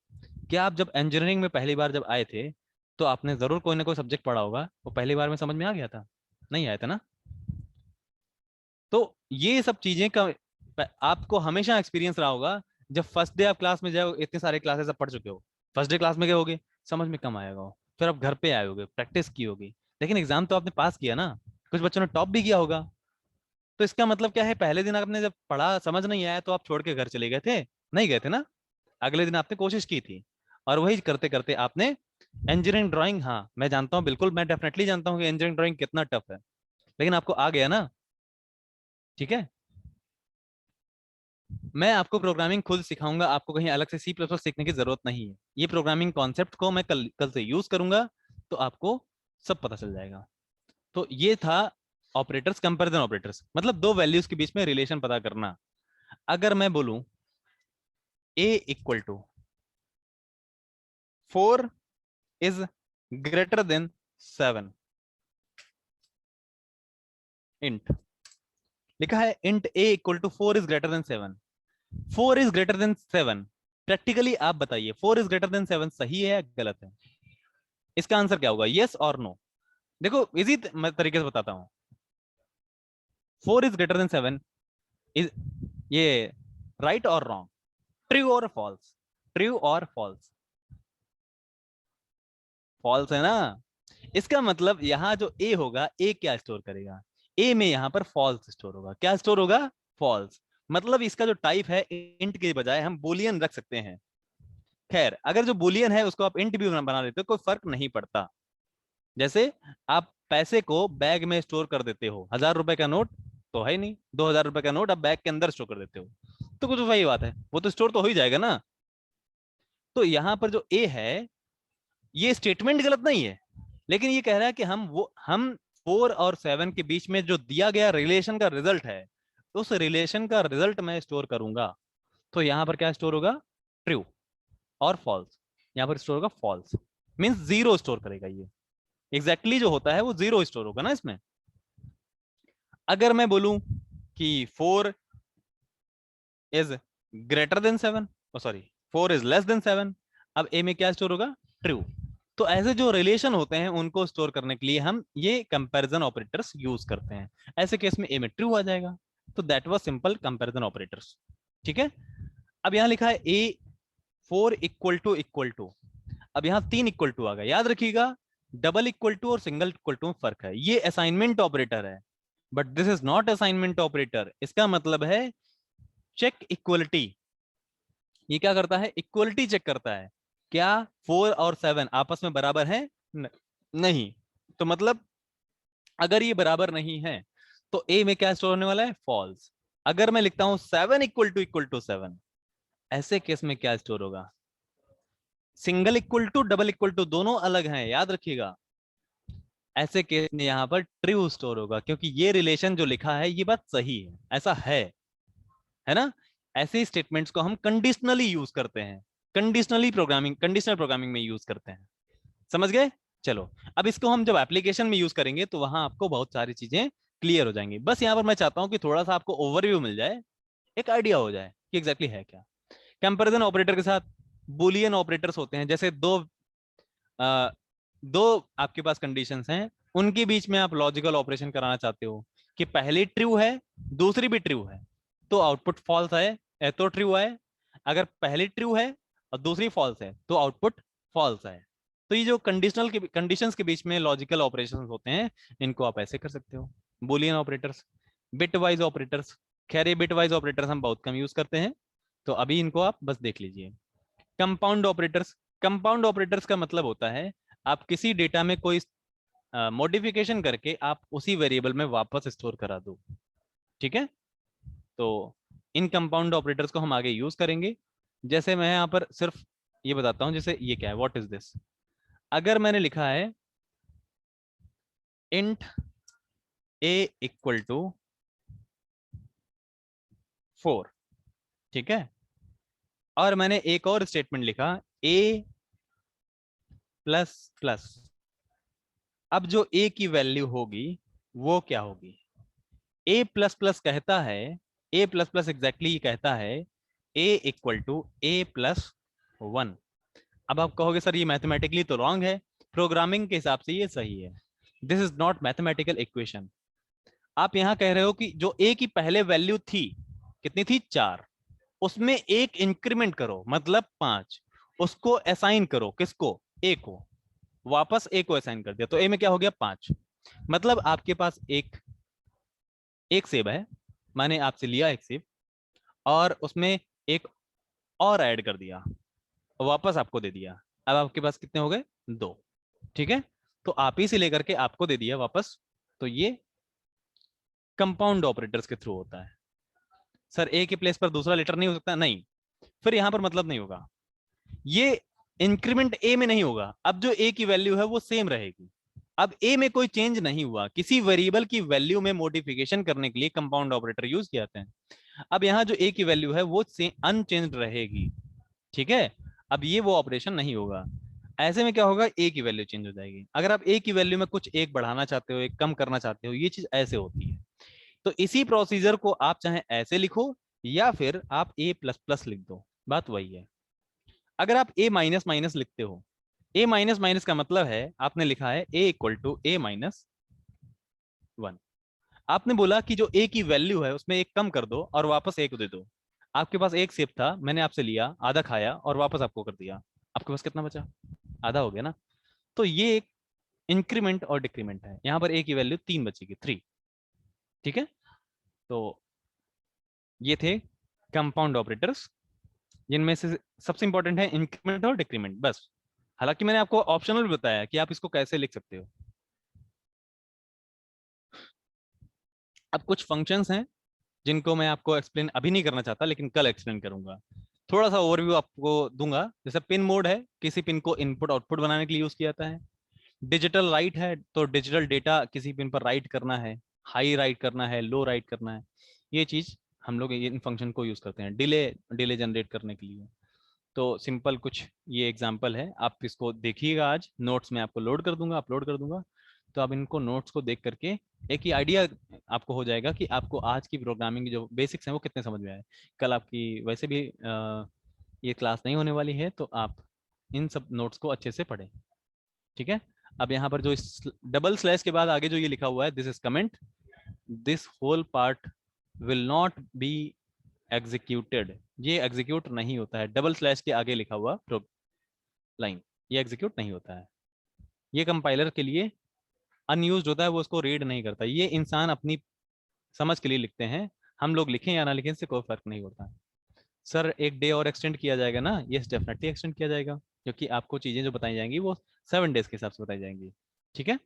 क्या आप जब इंजीनियरिंग में पहली बार जब आए थे तो आपने जरूर कोई ना कोई सब्जेक्ट पढ़ा होगा, वो पहली बार में समझ में आ गया था? नहीं आया था ना। तो ये सब चीजें का आपको हमेशा एक्सपीरियंस रहा होगा। जब फर्स्ट डे आप क्लास में जाओ, इतने सारे क्लासेस आप पढ़ चुके हो, फर्स्ट डे क्लास में गए होगे, समझ में कम आएगा, फिर आप घर पे आए होगे, प्रैक्टिस की होगी, लेकिन एग्जाम तो आपने पास किया ना, कुछ बच्चों ने टॉप भी किया होगा। तो इसका मतलब क्या है, पहले दिन आपने जब पढ़ा समझ नहीं आया तो आप छोड़ के घर चले गए थे? नहीं गए थे ना, अगले दिन आपने कोशिश की थी, और वही करते करते आपने इंजीनियरिंग ड्राइंग, हाँ मैं जानता हूँ, बिल्कुल मैं डेफिनेटली जानता हूँ कि इंजीनियरिंग ड्राइंग कितना टफ है, लेकिन आपको आ गया ना, ठीक है। मैं आपको प्रोग्रामिंग खुद सिखाऊंगा, आपको कहीं अलग से सी प्लस प्लस सीखने की जरूरत नहीं है। ये प्रोग्रामिंग कॉन्सेप्ट को मैं कल कल से यूज करूंगा, तो आपको सब पता चल जाएगा। तो ये था ऑपरेटर्स, कंपैरिजन ऑपरेटर्स, मतलब दो वैल्यूज के बीच में रिलेशन पता करना। अगर मैं बोलूं a equal to 4 is greater than 7, int लिखा है int a equal to 4 is greater than 7, 4 is greater than 7, practically आप बताइए 4 इज ग्रेटर देन 7 सही है या गलत है? इसका आंसर क्या होगा, यस और नो? देखो इजी तरीके से बताता हूं। 4 इज ग्रेटर देन 7 इज ये राइट और रॉन्ग, ट्रू और फॉल्स? ट्रू और फॉल्स? फॉल्स है ना। इसका मतलब यहाँ जो ए होगा, ए क्या स्टोर करेगा, ए में यहाँ पर फॉल्स स्टोर होगा। क्या स्टोर होगा? फॉल्स। मतलब इसका जो टाइप है इंट के बजाय हम बुलियन रख सकते हैं। खैर, अगर जो बुलियन है उसको आप इंट भी बना देते हो, कोई फर्क नहीं पड़ता। जैसे आप पैसे को बैग में स्टोर कर देते हो, 1000 रुपए का नोट तो है नहीं, 2000 रुपए का नोट आप बैग के अंदर स्टोर कर देते हो, तो कुछ वही बात है, वो तो स्टोर तो हो ही जाएगा ना। तो यहाँ पर जो ए है, ये स्टेटमेंट गलत नहीं है, लेकिन ये कह रहा है कि हम 4 और 7 के बीच में जो दिया गया रिलेशन का रिजल्ट है, उस रिलेशन का रिजल्ट मैं स्टोर करूंगा। तो यहाँ पर क्या स्टोर होगा? ट्रू और फॉल्स। यहाँ पर स्टोर होगा फॉल्स, मीन्स जीरो स्टोर करेगा ये। एग्जैक्टली जो होता है वो जीरो स्टोर होगा ना इसमें। अगर मैं बोलूं कि 4 is greater than 7, sorry 4 is less than 7, अब ए में क्या स्टोर होगा? ट्रू। तो ऐसे जो रिलेशन होते हैं उनको स्टोर करने के लिए हम ये कंपैरिजन ऑपरेटर्स यूज करते हैं। ऐसे केस में ए में ट्रू आ जाएगा। तो that was simple comparison operators. ठीक है। अब यहां लिखा है ए 4 = अब यहां 3 इक्वल टू आ गया। याद रखिएगा, डबल इक्वल टू और सिंगल इक्वल टू में फर्क है। ये असाइनमेंट ऑपरेटर है, but this is not assignment operator. इसका मतलब है चेक इक्वलिटी। ये क्या करता है? इक्वलिटी चेक करता है। क्या 4 और 7 आपस में बराबर है? नहीं। तो मतलब अगर ये बराबर नहीं है तो ए में क्या स्टोर होने वाला है? फॉल्स। अगर मैं लिखता हूं 7 = 7, ऐसे केस में क्या स्टोर होगा? Single equal to double equal to दोनों अलग हैं, याद रखिएगा। ऐसे केस में यहां पर ट्रू स्टोर होगा, क्योंकि ये रिलेशन जो लिखा है ये बात सही है, ऐसा है ना। ऐसे स्टेटमेंट्स को हम कंडीशनली यूज करते हैं, कंडीशनल प्रोग्रामिंग में यूज करते हैं। समझ गए? चलो, अब इसको हम जब एप्लीकेशन में यूज करेंगे तो वहां आपको बहुत सारी चीजें क्लियर हो जाएंगी। बस यहां पर मैं चाहता हूं कि थोड़ा सा आपको ओवरव्यू मिल जाए, एक आइडिया हो जाए कि एग्जैक्टली है क्या। कंपैरिजन ऑपरेटर के साथ बुलियन ऑपरेटर्स होते हैं। जैसे आ, दो आपके पास कंडीशंस हैं, उनके बीच में आप लॉजिकल ऑपरेशन कराना चाहते हो कि पहली ट्रू है, दूसरी भी ट्रू है, तो आउटपुट फॉल्स आए तो ट्रू आए। अगर पहली ट्रू है और दूसरी फॉल्स है तो आउटपुट फॉल्स आए। तो ये जो कंडीशंस के बीच में लॉजिकल ऑपरेशंस होते हैं, इनको आप ऐसे कर सकते हो, Boolean operators. Bit wise operators, खैर ये बिट वाइज ऑपरेटर्स हम बहुत कम यूज करते हैं, तो अभी इनको आप बस देख लीजिए। कंपाउंड ऑपरेटर्स, कंपाउंड ऑपरेटर्स का मतलब होता है आप किसी डेटा में कोई मॉडिफिकेशन करके आप उसी वेरिएबल में वापस स्टोर करा दो। ठीक है। तो इन कंपाउंड ऑपरेटर्स को हम आगे यूज करेंगे। जैसे मैं यहाँ पर सिर्फ ये बताता हूँ, जैसे ये क्या है, व्हाट इज दिस। अगर मैंने लिखा है इंट a = 4, ठीक है, और मैंने एक और स्टेटमेंट लिखा a++, अब जो a की वैल्यू होगी वो क्या होगी? a प्लस प्लस कहता है, a प्लस प्लस एग्जैक्टली कहता है a = a+1। अब आप कहोगे सर ये मैथमेटिकली तो रॉन्ग है, प्रोग्रामिंग के हिसाब से ये सही है। This is not mathematical equation. आप यहां कह रहे हो कि जो a की पहले वैल्यू थी, कितनी थी? 4, उसमें एक इंक्रीमेंट करो, मतलब 5, उसको असाइन करो, किसको? a को। वापस a को असाइन कर दिया तो a में क्या हो गया? 5। मतलब आपके पास एक सेब है, मैंने आपसे लिया एक सेब और उसमें एक और ऐड कर दिया, वापस आपको दे दिया। अब आपके पास कितने हो गए? 2। ठीक है। तो आप ही से लेकर के आपको दे दिया वापस। तो ये कंपाउंड ऑपरेटर्स के थ्रू होता है। सर ए के प्लेस पर दूसरा लेटर नहीं हो सकता? नहीं, फिर यहां पर मतलब नहीं होगा। ये इंक्रीमेंट ए में नहीं होगा। अब जो ए की वैल्यू है वो सेम रहेगी। अब ए में कोई चेंज नहीं हुआ, किसी वेरिएबल की वैल्यू में मॉडिफिकेशन करने के लिए कंपाउंड ऑपरेटर यूज किए जाते हैं। अब यहाँ जो ए की वैल्यू है वो अनचेंज रहेगी। ठीक है। अब ये वो ऑपरेशन नहीं होगा। ऐसे में क्या होगा? ए की वैल्यू चेंज हो जाएगी। अगर आप ए की वैल्यू में कुछ एक बढ़ाना चाहते हो, एक कम करना चाहते हो, ये चीज ऐसे होती है। तो इसी प्रोसीजर को आप चाहे ऐसे लिखो या फिर आप a++ लिख दो, बात वही है। अगर आप a-, लिखते हो, a-, का मतलब है आपने लिखा है a = a-1। आपने बोला कि जो a की वैल्यू है उसमें एक कम कर दो और वापस एक दे दो। आपके पास एक सेब था, मैंने आपसे लिया, आधा खाया और वापस आपको कर दिया। आपके पास कितना बचा? आधा हो गया ना। तो ये एक इंक्रीमेंट और डिक्रीमेंट है। यहां पर a की वैल्यू 3 बचेगी, 3। ठीक है। तो ये थे कंपाउंड ऑपरेटर्स, जिनमें से सबसे इंपॉर्टेंट है इंक्रीमेंट और डिक्रीमेंट, बस। हालांकि मैंने आपको ऑप्शनल भी बताया कि आप इसको कैसे लिख सकते हो। अब कुछ फंक्शंस हैं जिनको मैं आपको एक्सप्लेन अभी नहीं करना चाहता, लेकिन कल एक्सप्लेन करूंगा। थोड़ा सा ओवरव्यू आपको दूंगा। जैसे पिन मोड है, किसी पिन को इनपुट आउटपुट बनाने के लिए यूज किया जाता है। डिजिटल राइट है, तो डिजिटल डेटा किसी पिन पर राइट करना है, हाई राइट करना है, लो राइट करना है, ये चीज हम लोग इन फंक्शन को यूज करते हैं डिले डिले जनरेट करने के लिए। तो सिंपल कुछ ये एग्जांपल है, आप इसको देखिएगा। आज नोट्स में आपको लोड कर दूंगा, अपलोड कर दूंगा। तो आप इनको नोट्स को देख करके एक ही आइडिया आपको हो जाएगा कि आपको आज की प्रोग्रामिंग जो बेसिक्स हैं वो कितने समझ में आए। कल आपकी वैसे भी ये क्लास नहीं होने वाली है, तो आप इन सब नोट्स को अच्छे से पढ़ें। ठीक है। अब यहाँ पर जो डबल स्लैश के बाद आगे जो ये लिखा हुआ है, this is comment, this whole part will not be executed, ये एग्जीक्यूट नहीं होता है। डबल स्लैश के आगे लिखा हुआ लाइन, ये एग्जीक्यूट नहीं होता है। ये कंपाइलर के लिए अनयूज्ड होता है, वो उसको रीड नहीं करता। ये इंसान अपनी समझ के लिए लिखते हैं, हम लोग लिखें या ना लिखें इससे कोई फर्क नहीं पड़ता। सर एक डे और एक्सटेंड किया जाएगा ना? यस, डेफिनेटली एक्सटेंड किया जाएगा, क्योंकि आपको चीज़ें जो बताई जाएंगी वो 7 डेज के हिसाब से बताई जाएंगी। ठीक है।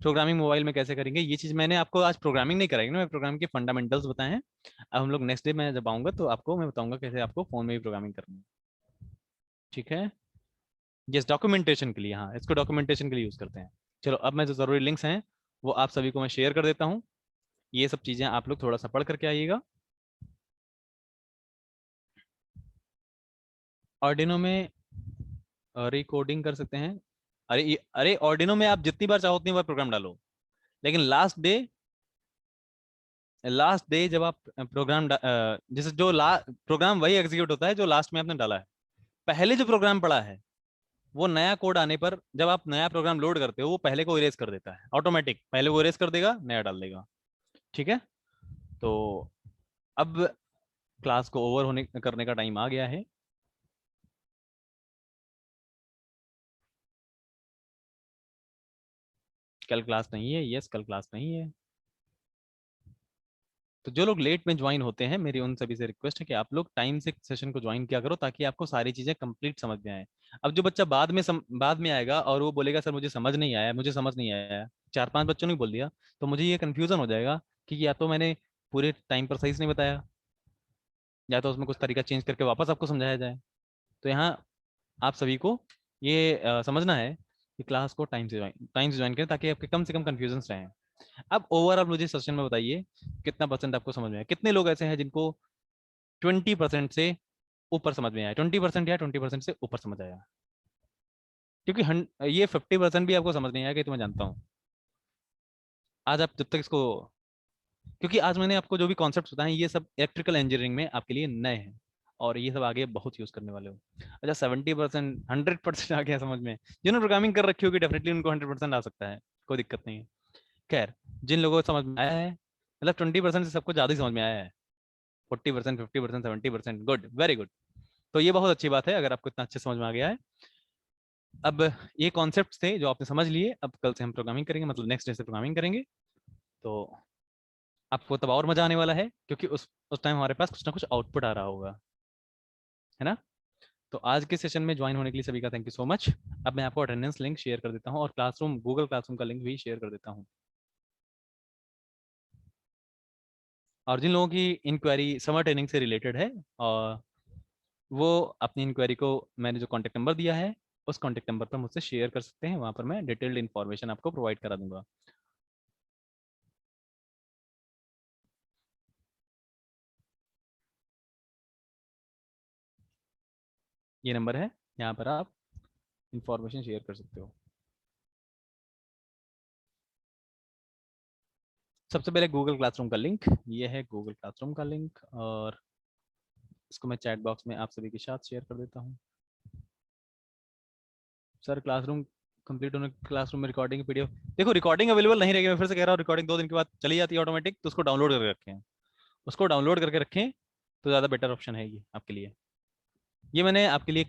प्रोग्रामिंग मोबाइल में कैसे करेंगे, ये चीज़ मैंने आपको आज प्रोग्रामिंग नहीं कराएंगे ना, मैं प्रोग्रामिंग के फंडामेंटल्स बताए हैं। अब हम लोग नेक्स्ट डे में जब आऊँगा तो आपको मैं बताऊंगा कैसे आपको फोन में भी प्रोग्रामिंग करनी है। ठीक है। यस, डॉक्यूमेंटेशन के लिए, हाँ इसको डॉक्यूमेंटेशन के लिए यूज़ करते हैं। चलो अब मैं जो ज़रूरी लिंक्स हैं वो आप सभी को मैं शेयर कर देता हूँ। ये सब चीज़ें आप लोग थोड़ा सा पढ़ करके आइएगा। ऑर्डिनो में रिकोडिंग कर सकते हैं। अरे ऑर्डिनो में आप जितनी बार चाहो उतनी बार प्रोग्राम डालो, लेकिन लास्ट डे जब आप प्रोग्राम जैसे जो प्रोग्राम वही एग्जीक्यूट होता है जो लास्ट में आपने डाला है। पहले जो प्रोग्राम पड़ा है वो नया कोड आने पर जब आप नया प्रोग्राम लोड करते हो वो पहले को इरेज कर देता है ऑटोमेटिक, पहले वो इरेज कर देगा, नया डाल देगा। ठीक है। तो अब क्लास को ओवर होने करने का टाइम आ गया है। कल क्लास नहीं है, यस कल क्लास नहीं है। तो जो लोग लेट में ज्वाइन होते हैं, मेरी उन सभी से रिक्वेस्ट है कि आप लोग टाइम से सेशन को ज्वाइन किया करो, ताकि आपको सारी चीजें कंप्लीट समझ में आए। अब जो बच्चा बाद में आएगा और वो बोलेगा सर मुझे समझ नहीं आया, मुझे समझ नहीं आया, 4-5 बच्चों ने बोल दिया, तो मुझे ये कंफ्यूजन हो जाएगा कि या तो मैंने पूरे टाइम पर सही से नहीं बताया, या तो उसमें कुछ तरीका चेंज करके वापस आपको समझाया जाए। तो यहाँ आप सभी को ये समझना है कि क्लास को टाइम से ज्वाइन करें, ताकि आपके कम से कम कन्फ्यूजन रहें। अब ओवरऑल मुझे सेशन में बताइए कितना परसेंट आपको समझ में आया, कितने लोग ऐसे हैं जिनको 20% से ऊपर समझ में आया, 20% या 20% से ऊपर समझ आया? क्योंकि ये 50% भी आपको समझ नहीं आया कि तो मैं जानता हूँ। आज आप जब तक इसको, क्योंकि आज मैंने आपको जो भी कॉन्सेप्ट बताए ये सब इलेक्ट्रिकल इंजीनियरिंग में आपके लिए नए हैं, और ये सब आगे बहुत यूज करने वाले हो। अच्छा 70%, 100% आ गया समझ में? जिन्होंने प्रोग्रामिंग कर रखी होगी डेफिनेटली उनको 100% आ सकता है, कोई दिक्कत नहीं है। खैर, जिन लोगों को समझ में आया है, मतलब 20% से सबको ज़्यादा ही समझ में आया है, 40%, 50%, 70%, गुड, वेरी गुड। तो ये बहुत अच्छी बात है अगर आपको इतना अच्छे समझ में आ गया है। अब ये कॉन्सेप्ट थे जो आपने समझ लिए, अब कल से हम प्रोग्रामिंग करेंगे, मतलब नेक्स्ट डे से प्रोग्रामिंग करेंगे। तो आपको तब और मजा आने वाला है, क्योंकि उस टाइम हमारे पास कुछ ना कुछ आउटपुट आ रहा होगा, है ना? तो आज के सेशन में ज्वाइन होने के लिए सभी का थैंक यू सो मच। अब मैं आपको अटेंडेंस लिंक शेयर कर देता हूँ, और क्लासरूम, गूगल क्लासरूम का लिंक भी शेयर कर देता हूँ। और जिन लोगों की इंक्वायरी समर ट्रेनिंग से रिलेटेड है, और वो अपनी इंक्वायरी को मैंने जो कॉन्टैक्ट नंबर दिया है उस कॉन्टैक्ट नंबर पर मुझसे शेयर कर सकते हैं, वहाँ पर मैं डिटेल्ड इन्फॉर्मेशन आपको प्रोवाइड करा दूंगा। ये नंबर है, यहाँ पर आप इंफॉर्मेशन शेयर कर सकते हो। सबसे पहले गूगल क्लासरूम का लिंक, ये है गूगल क्लासरूम का लिंक, और इसको मैं चैट बॉक्स में आप सभी के साथ शेयर कर देता हूँ। सर क्लासरूम कंप्लीट होने, क्लासरूम में रिकॉर्डिंग पीडीएफ, देखो रिकॉर्डिंग अवेलेबल नहीं रहेगी, मैं फिर से कह रहा हूँ, रिकॉर्डिंग 2 दिन के बाद चली जाती है ऑटोमेटिक, तो उसको डाउनलोड करके रखें, उसको डाउनलोड करके रखें, तो ज़्यादा बेटर ऑप्शन है ये आपके लिए। ये मैंने आपके लिए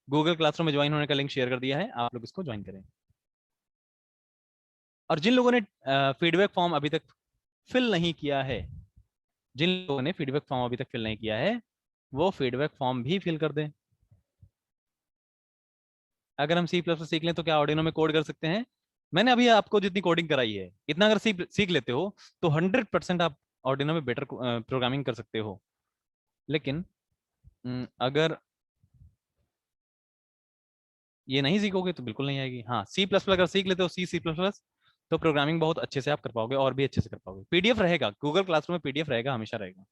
गूगल क्लासरूम में ज्वाइन होने का लिंक शेयर कर दिया है, आप लोग इसको ज्वाइन करें। और जिन लोगों ने फीडबैक फॉर्म अभी तक फिल नहीं किया है, जिन लोगों ने फीडबैक फॉर्म अभी तक फिल नहीं किया है, वो फीडबैक फॉर्म भी फिल कर दें। अगर हम सी प्लस सीख लें तो क्या ऑर्डिनो में कोड कर सकते हैं? मैंने अभी आपको जितनी कोडिंग कराई है इतना अगर सीख सीख लेते हो तो 100% आप ऑर्डिनो में बेटर प्रोग्रामिंग कर सकते हो। लेकिन अगर ये नहीं सीखोगे तो बिल्कुल नहीं आएगी। हाँ, सी प्लस प्लस अगर सीख लेते हो, सी सी प्लस प्लस, तो प्रोग्रामिंग बहुत अच्छे से आप कर पाओगे और भी अच्छे से कर पाओगे। पीडीएफ रहेगा, गूगल क्लासरूम में पीडीएफ रहेगा, हमेशा रहेगा।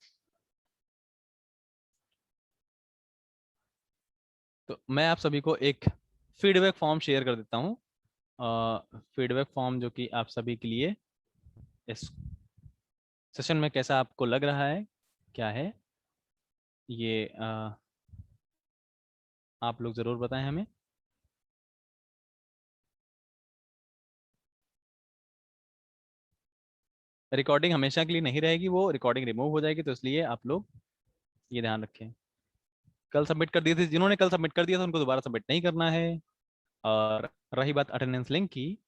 तो मैं आप सभी को एक फीडबैक फॉर्म शेयर कर देता हूँ। फीडबैक फॉर्म जो कि आप सभी के लिए इस सेशन में कैसा आपको लग रहा है, क्या है ये, आप लोग ज़रूर बताएं हमें। रिकॉर्डिंग हमेशा के लिए नहीं रहेगी, वो रिकॉर्डिंग रिमूव हो जाएगी, तो इसलिए आप लोग ये ध्यान रखें। कल सबमिट कर दिए थे, जिन्होंने कल सबमिट कर दिया था उनको दोबारा सबमिट नहीं करना है। और रही बात अटेंडेंस लिंक की,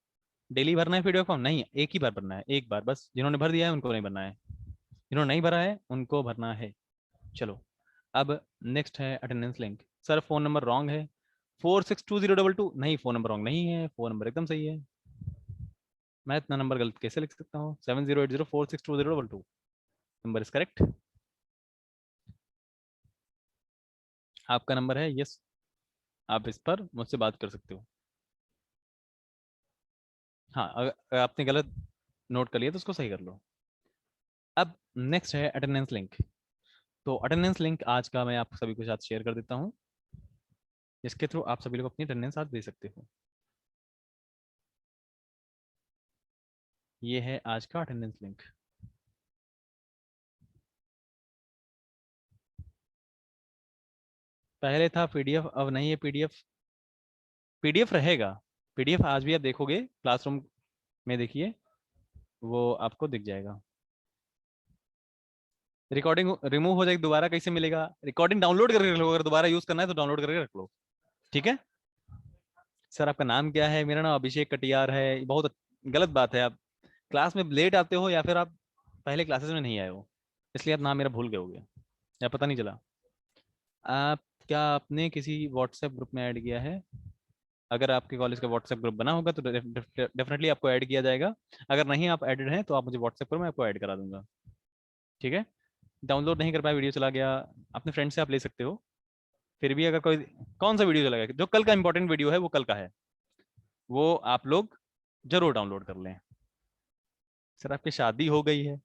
डेली भरना है फीडबैक फॉर्म? नहीं, एक ही बार भरना है, एक बार बस। जिन्होंने भर दिया है उनको नहीं भरना है, जिन्होंने नहीं भरा है उनको भरना है। चलो, अब नेक्स्ट है attendance link. Sir phone number wrong है, 462022। नहीं, फोन नंबर रॉन्ग नहीं है, फोन नंबर एकदम सही है। मैं इतना नंबर गलत कैसे लिख सकता हूँ? 7080462022 नंबर इज करेक्ट। आपका नंबर है, यस। आप इस पर मुझसे बात कर सकते हो। हाँ, अगर आपने गलत नोट कर लिया तो उसको सही कर लो। अब नेक्स्ट है अटेंडेंस लिंक। तो अटेंडेंस लिंक आज का मैं आप सभी के साथ शेयर कर देता हूँ, जिसके थ्रू आप सभी लोग अपनी अटेंडेंस आज दे सकते हो। ये है आज का अटेंडेंस लिंक। पहले था पीडीएफ, अब नहीं है पीडीएफ। पीडीएफ रहेगा, पीडीएफ आज भी आप देखोगे क्लासरूम में, देखिए वो आपको दिख जाएगा। रिकॉर्डिंग रिमूव हो जाएगी, दोबारा कैसे मिलेगा? रिकॉर्डिंग डाउनलोड करके रख लो, अगर दोबारा यूज करना है तो डाउनलोड करके रख लो, ठीक है। सर आपका नाम क्या है? मेरा नाम अभिषेक कटियार है। बहुत गलत बात है, आप क्लास में लेट आते हो या फिर आप पहले क्लासेस में नहीं आए हो, इसलिए आप नाम मेरा भूल गए होगे या पता नहीं चला। आप क्या आपने किसी व्हाट्सएप ग्रुप में ऐड किया है? अगर आपके कॉलेज का व्हाट्सएप ग्रुप बना होगा तो डेफिनेटली आपको ऐड किया जाएगा। अगर नहीं आप एडेड हैं तो आप मुझे व्हाट्सएप करो, मैं आपको ऐड करा दूंगा, ठीक है। डाउनलोड नहीं कर पाया, वीडियो चला गया, अपने फ्रेंड से आप ले सकते हो। फिर भी अगर कोई, कौन सा वीडियो चला गया? जो कल का इंपॉर्टेंट वीडियो है वो कल का है, वो आप लोग जरूर डाउनलोड कर लें। सर आपकी शादी हो गई है,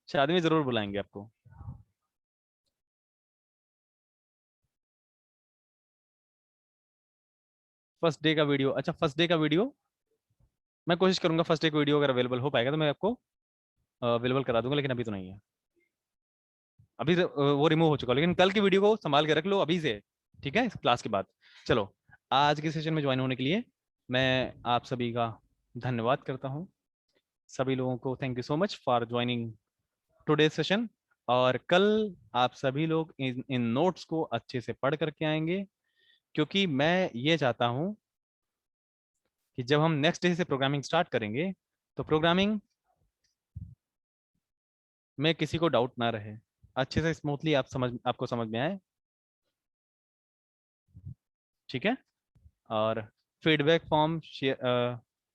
शादी में जरूर बुलाएंगे आपको। फर्स्ट डे का वीडियो, अच्छा फर्स्ट डे का वीडियो मैं कोशिश करूंगा, फर्स्ट डे का वीडियो अगर अवेलेबल हो पाएगा तो मैं आपको अवेलेबल करा दूंगा, लेकिन अभी तो नहीं है। अभी तो, वो रिमूव हो चुका है, लेकिन कल की वीडियो को संभाल के रख लो अभी से, ठीक है, इस क्लास के बाद। चलो, आज के सेशन में ज्वाइन होने के लिए मैं आप सभी का धन्यवाद करता हूँ। सभी लोगों को thank you so much for joining today session. और कल आप सभी लोग इन नोट्स को अच्छे से पढ़ करके आएंगे, क्योंकि मैं ये चाहता हूँ कि जब हम नेक्स्ट डे से प्रोग्रामिंग स्टार्ट करेंगे तो प्रोग्रामिंग में किसी को डाउट ना रहे, अच्छे से स्मूथली आपको समझ में आए, ठीक है। और फीडबैक फॉर्म,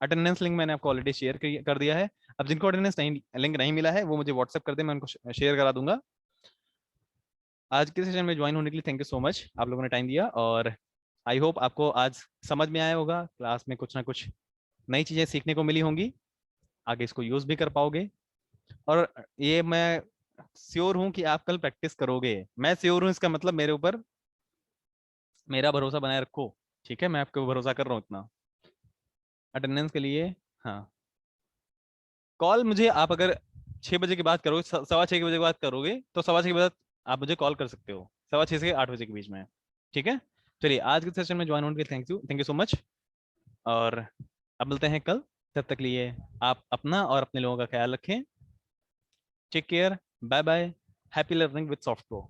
अटेंडेंस लिंक मैंने आपको ऑलरेडी शेयर कर दिया है। अब जिनको अटेंडेंस नहीं लिंक नहीं मिला है वो मुझे व्हाट्सएप कर दे, मैं उनको शेयर करा दूंगा। आज के सेशन में ज्वाइन होने के लिए थैंक यू सो मच, आप लोगों ने टाइम दिया। और आई होप आपको आज समझ में आया होगा, क्लास में कुछ ना कुछ नई चीज़ें सीखने को मिली होंगी, आगे इसको यूज़ भी कर पाओगे। और ये मैं श्योर हूँ कि आप कल प्रैक्टिस करोगे, मैं श्योर हूँ, इसका मतलब मेरे ऊपर मेरा भरोसा बनाए रखो, ठीक है। मैं आपको भरोसा कर रहा हूँ इतना अटेंडेंस के लिए। हाँ, कॉल मुझे आप अगर 6 बजे के बाद करोगे, 6:15 के बाद करोगे, तो 6:15 के बाद आप मुझे कॉल कर सकते हो, 6:15 से 8 बजे के बीच में, ठीक है। चलिए, आज के सेशन में ज्वाइन होने के लिए थैंक यू सो मच। और अब मिलते हैं कल, तब तक लिए आप अपना और अपने लोगों का ख्याल रखें। Take care, bye bye, happy learning with Soft pro.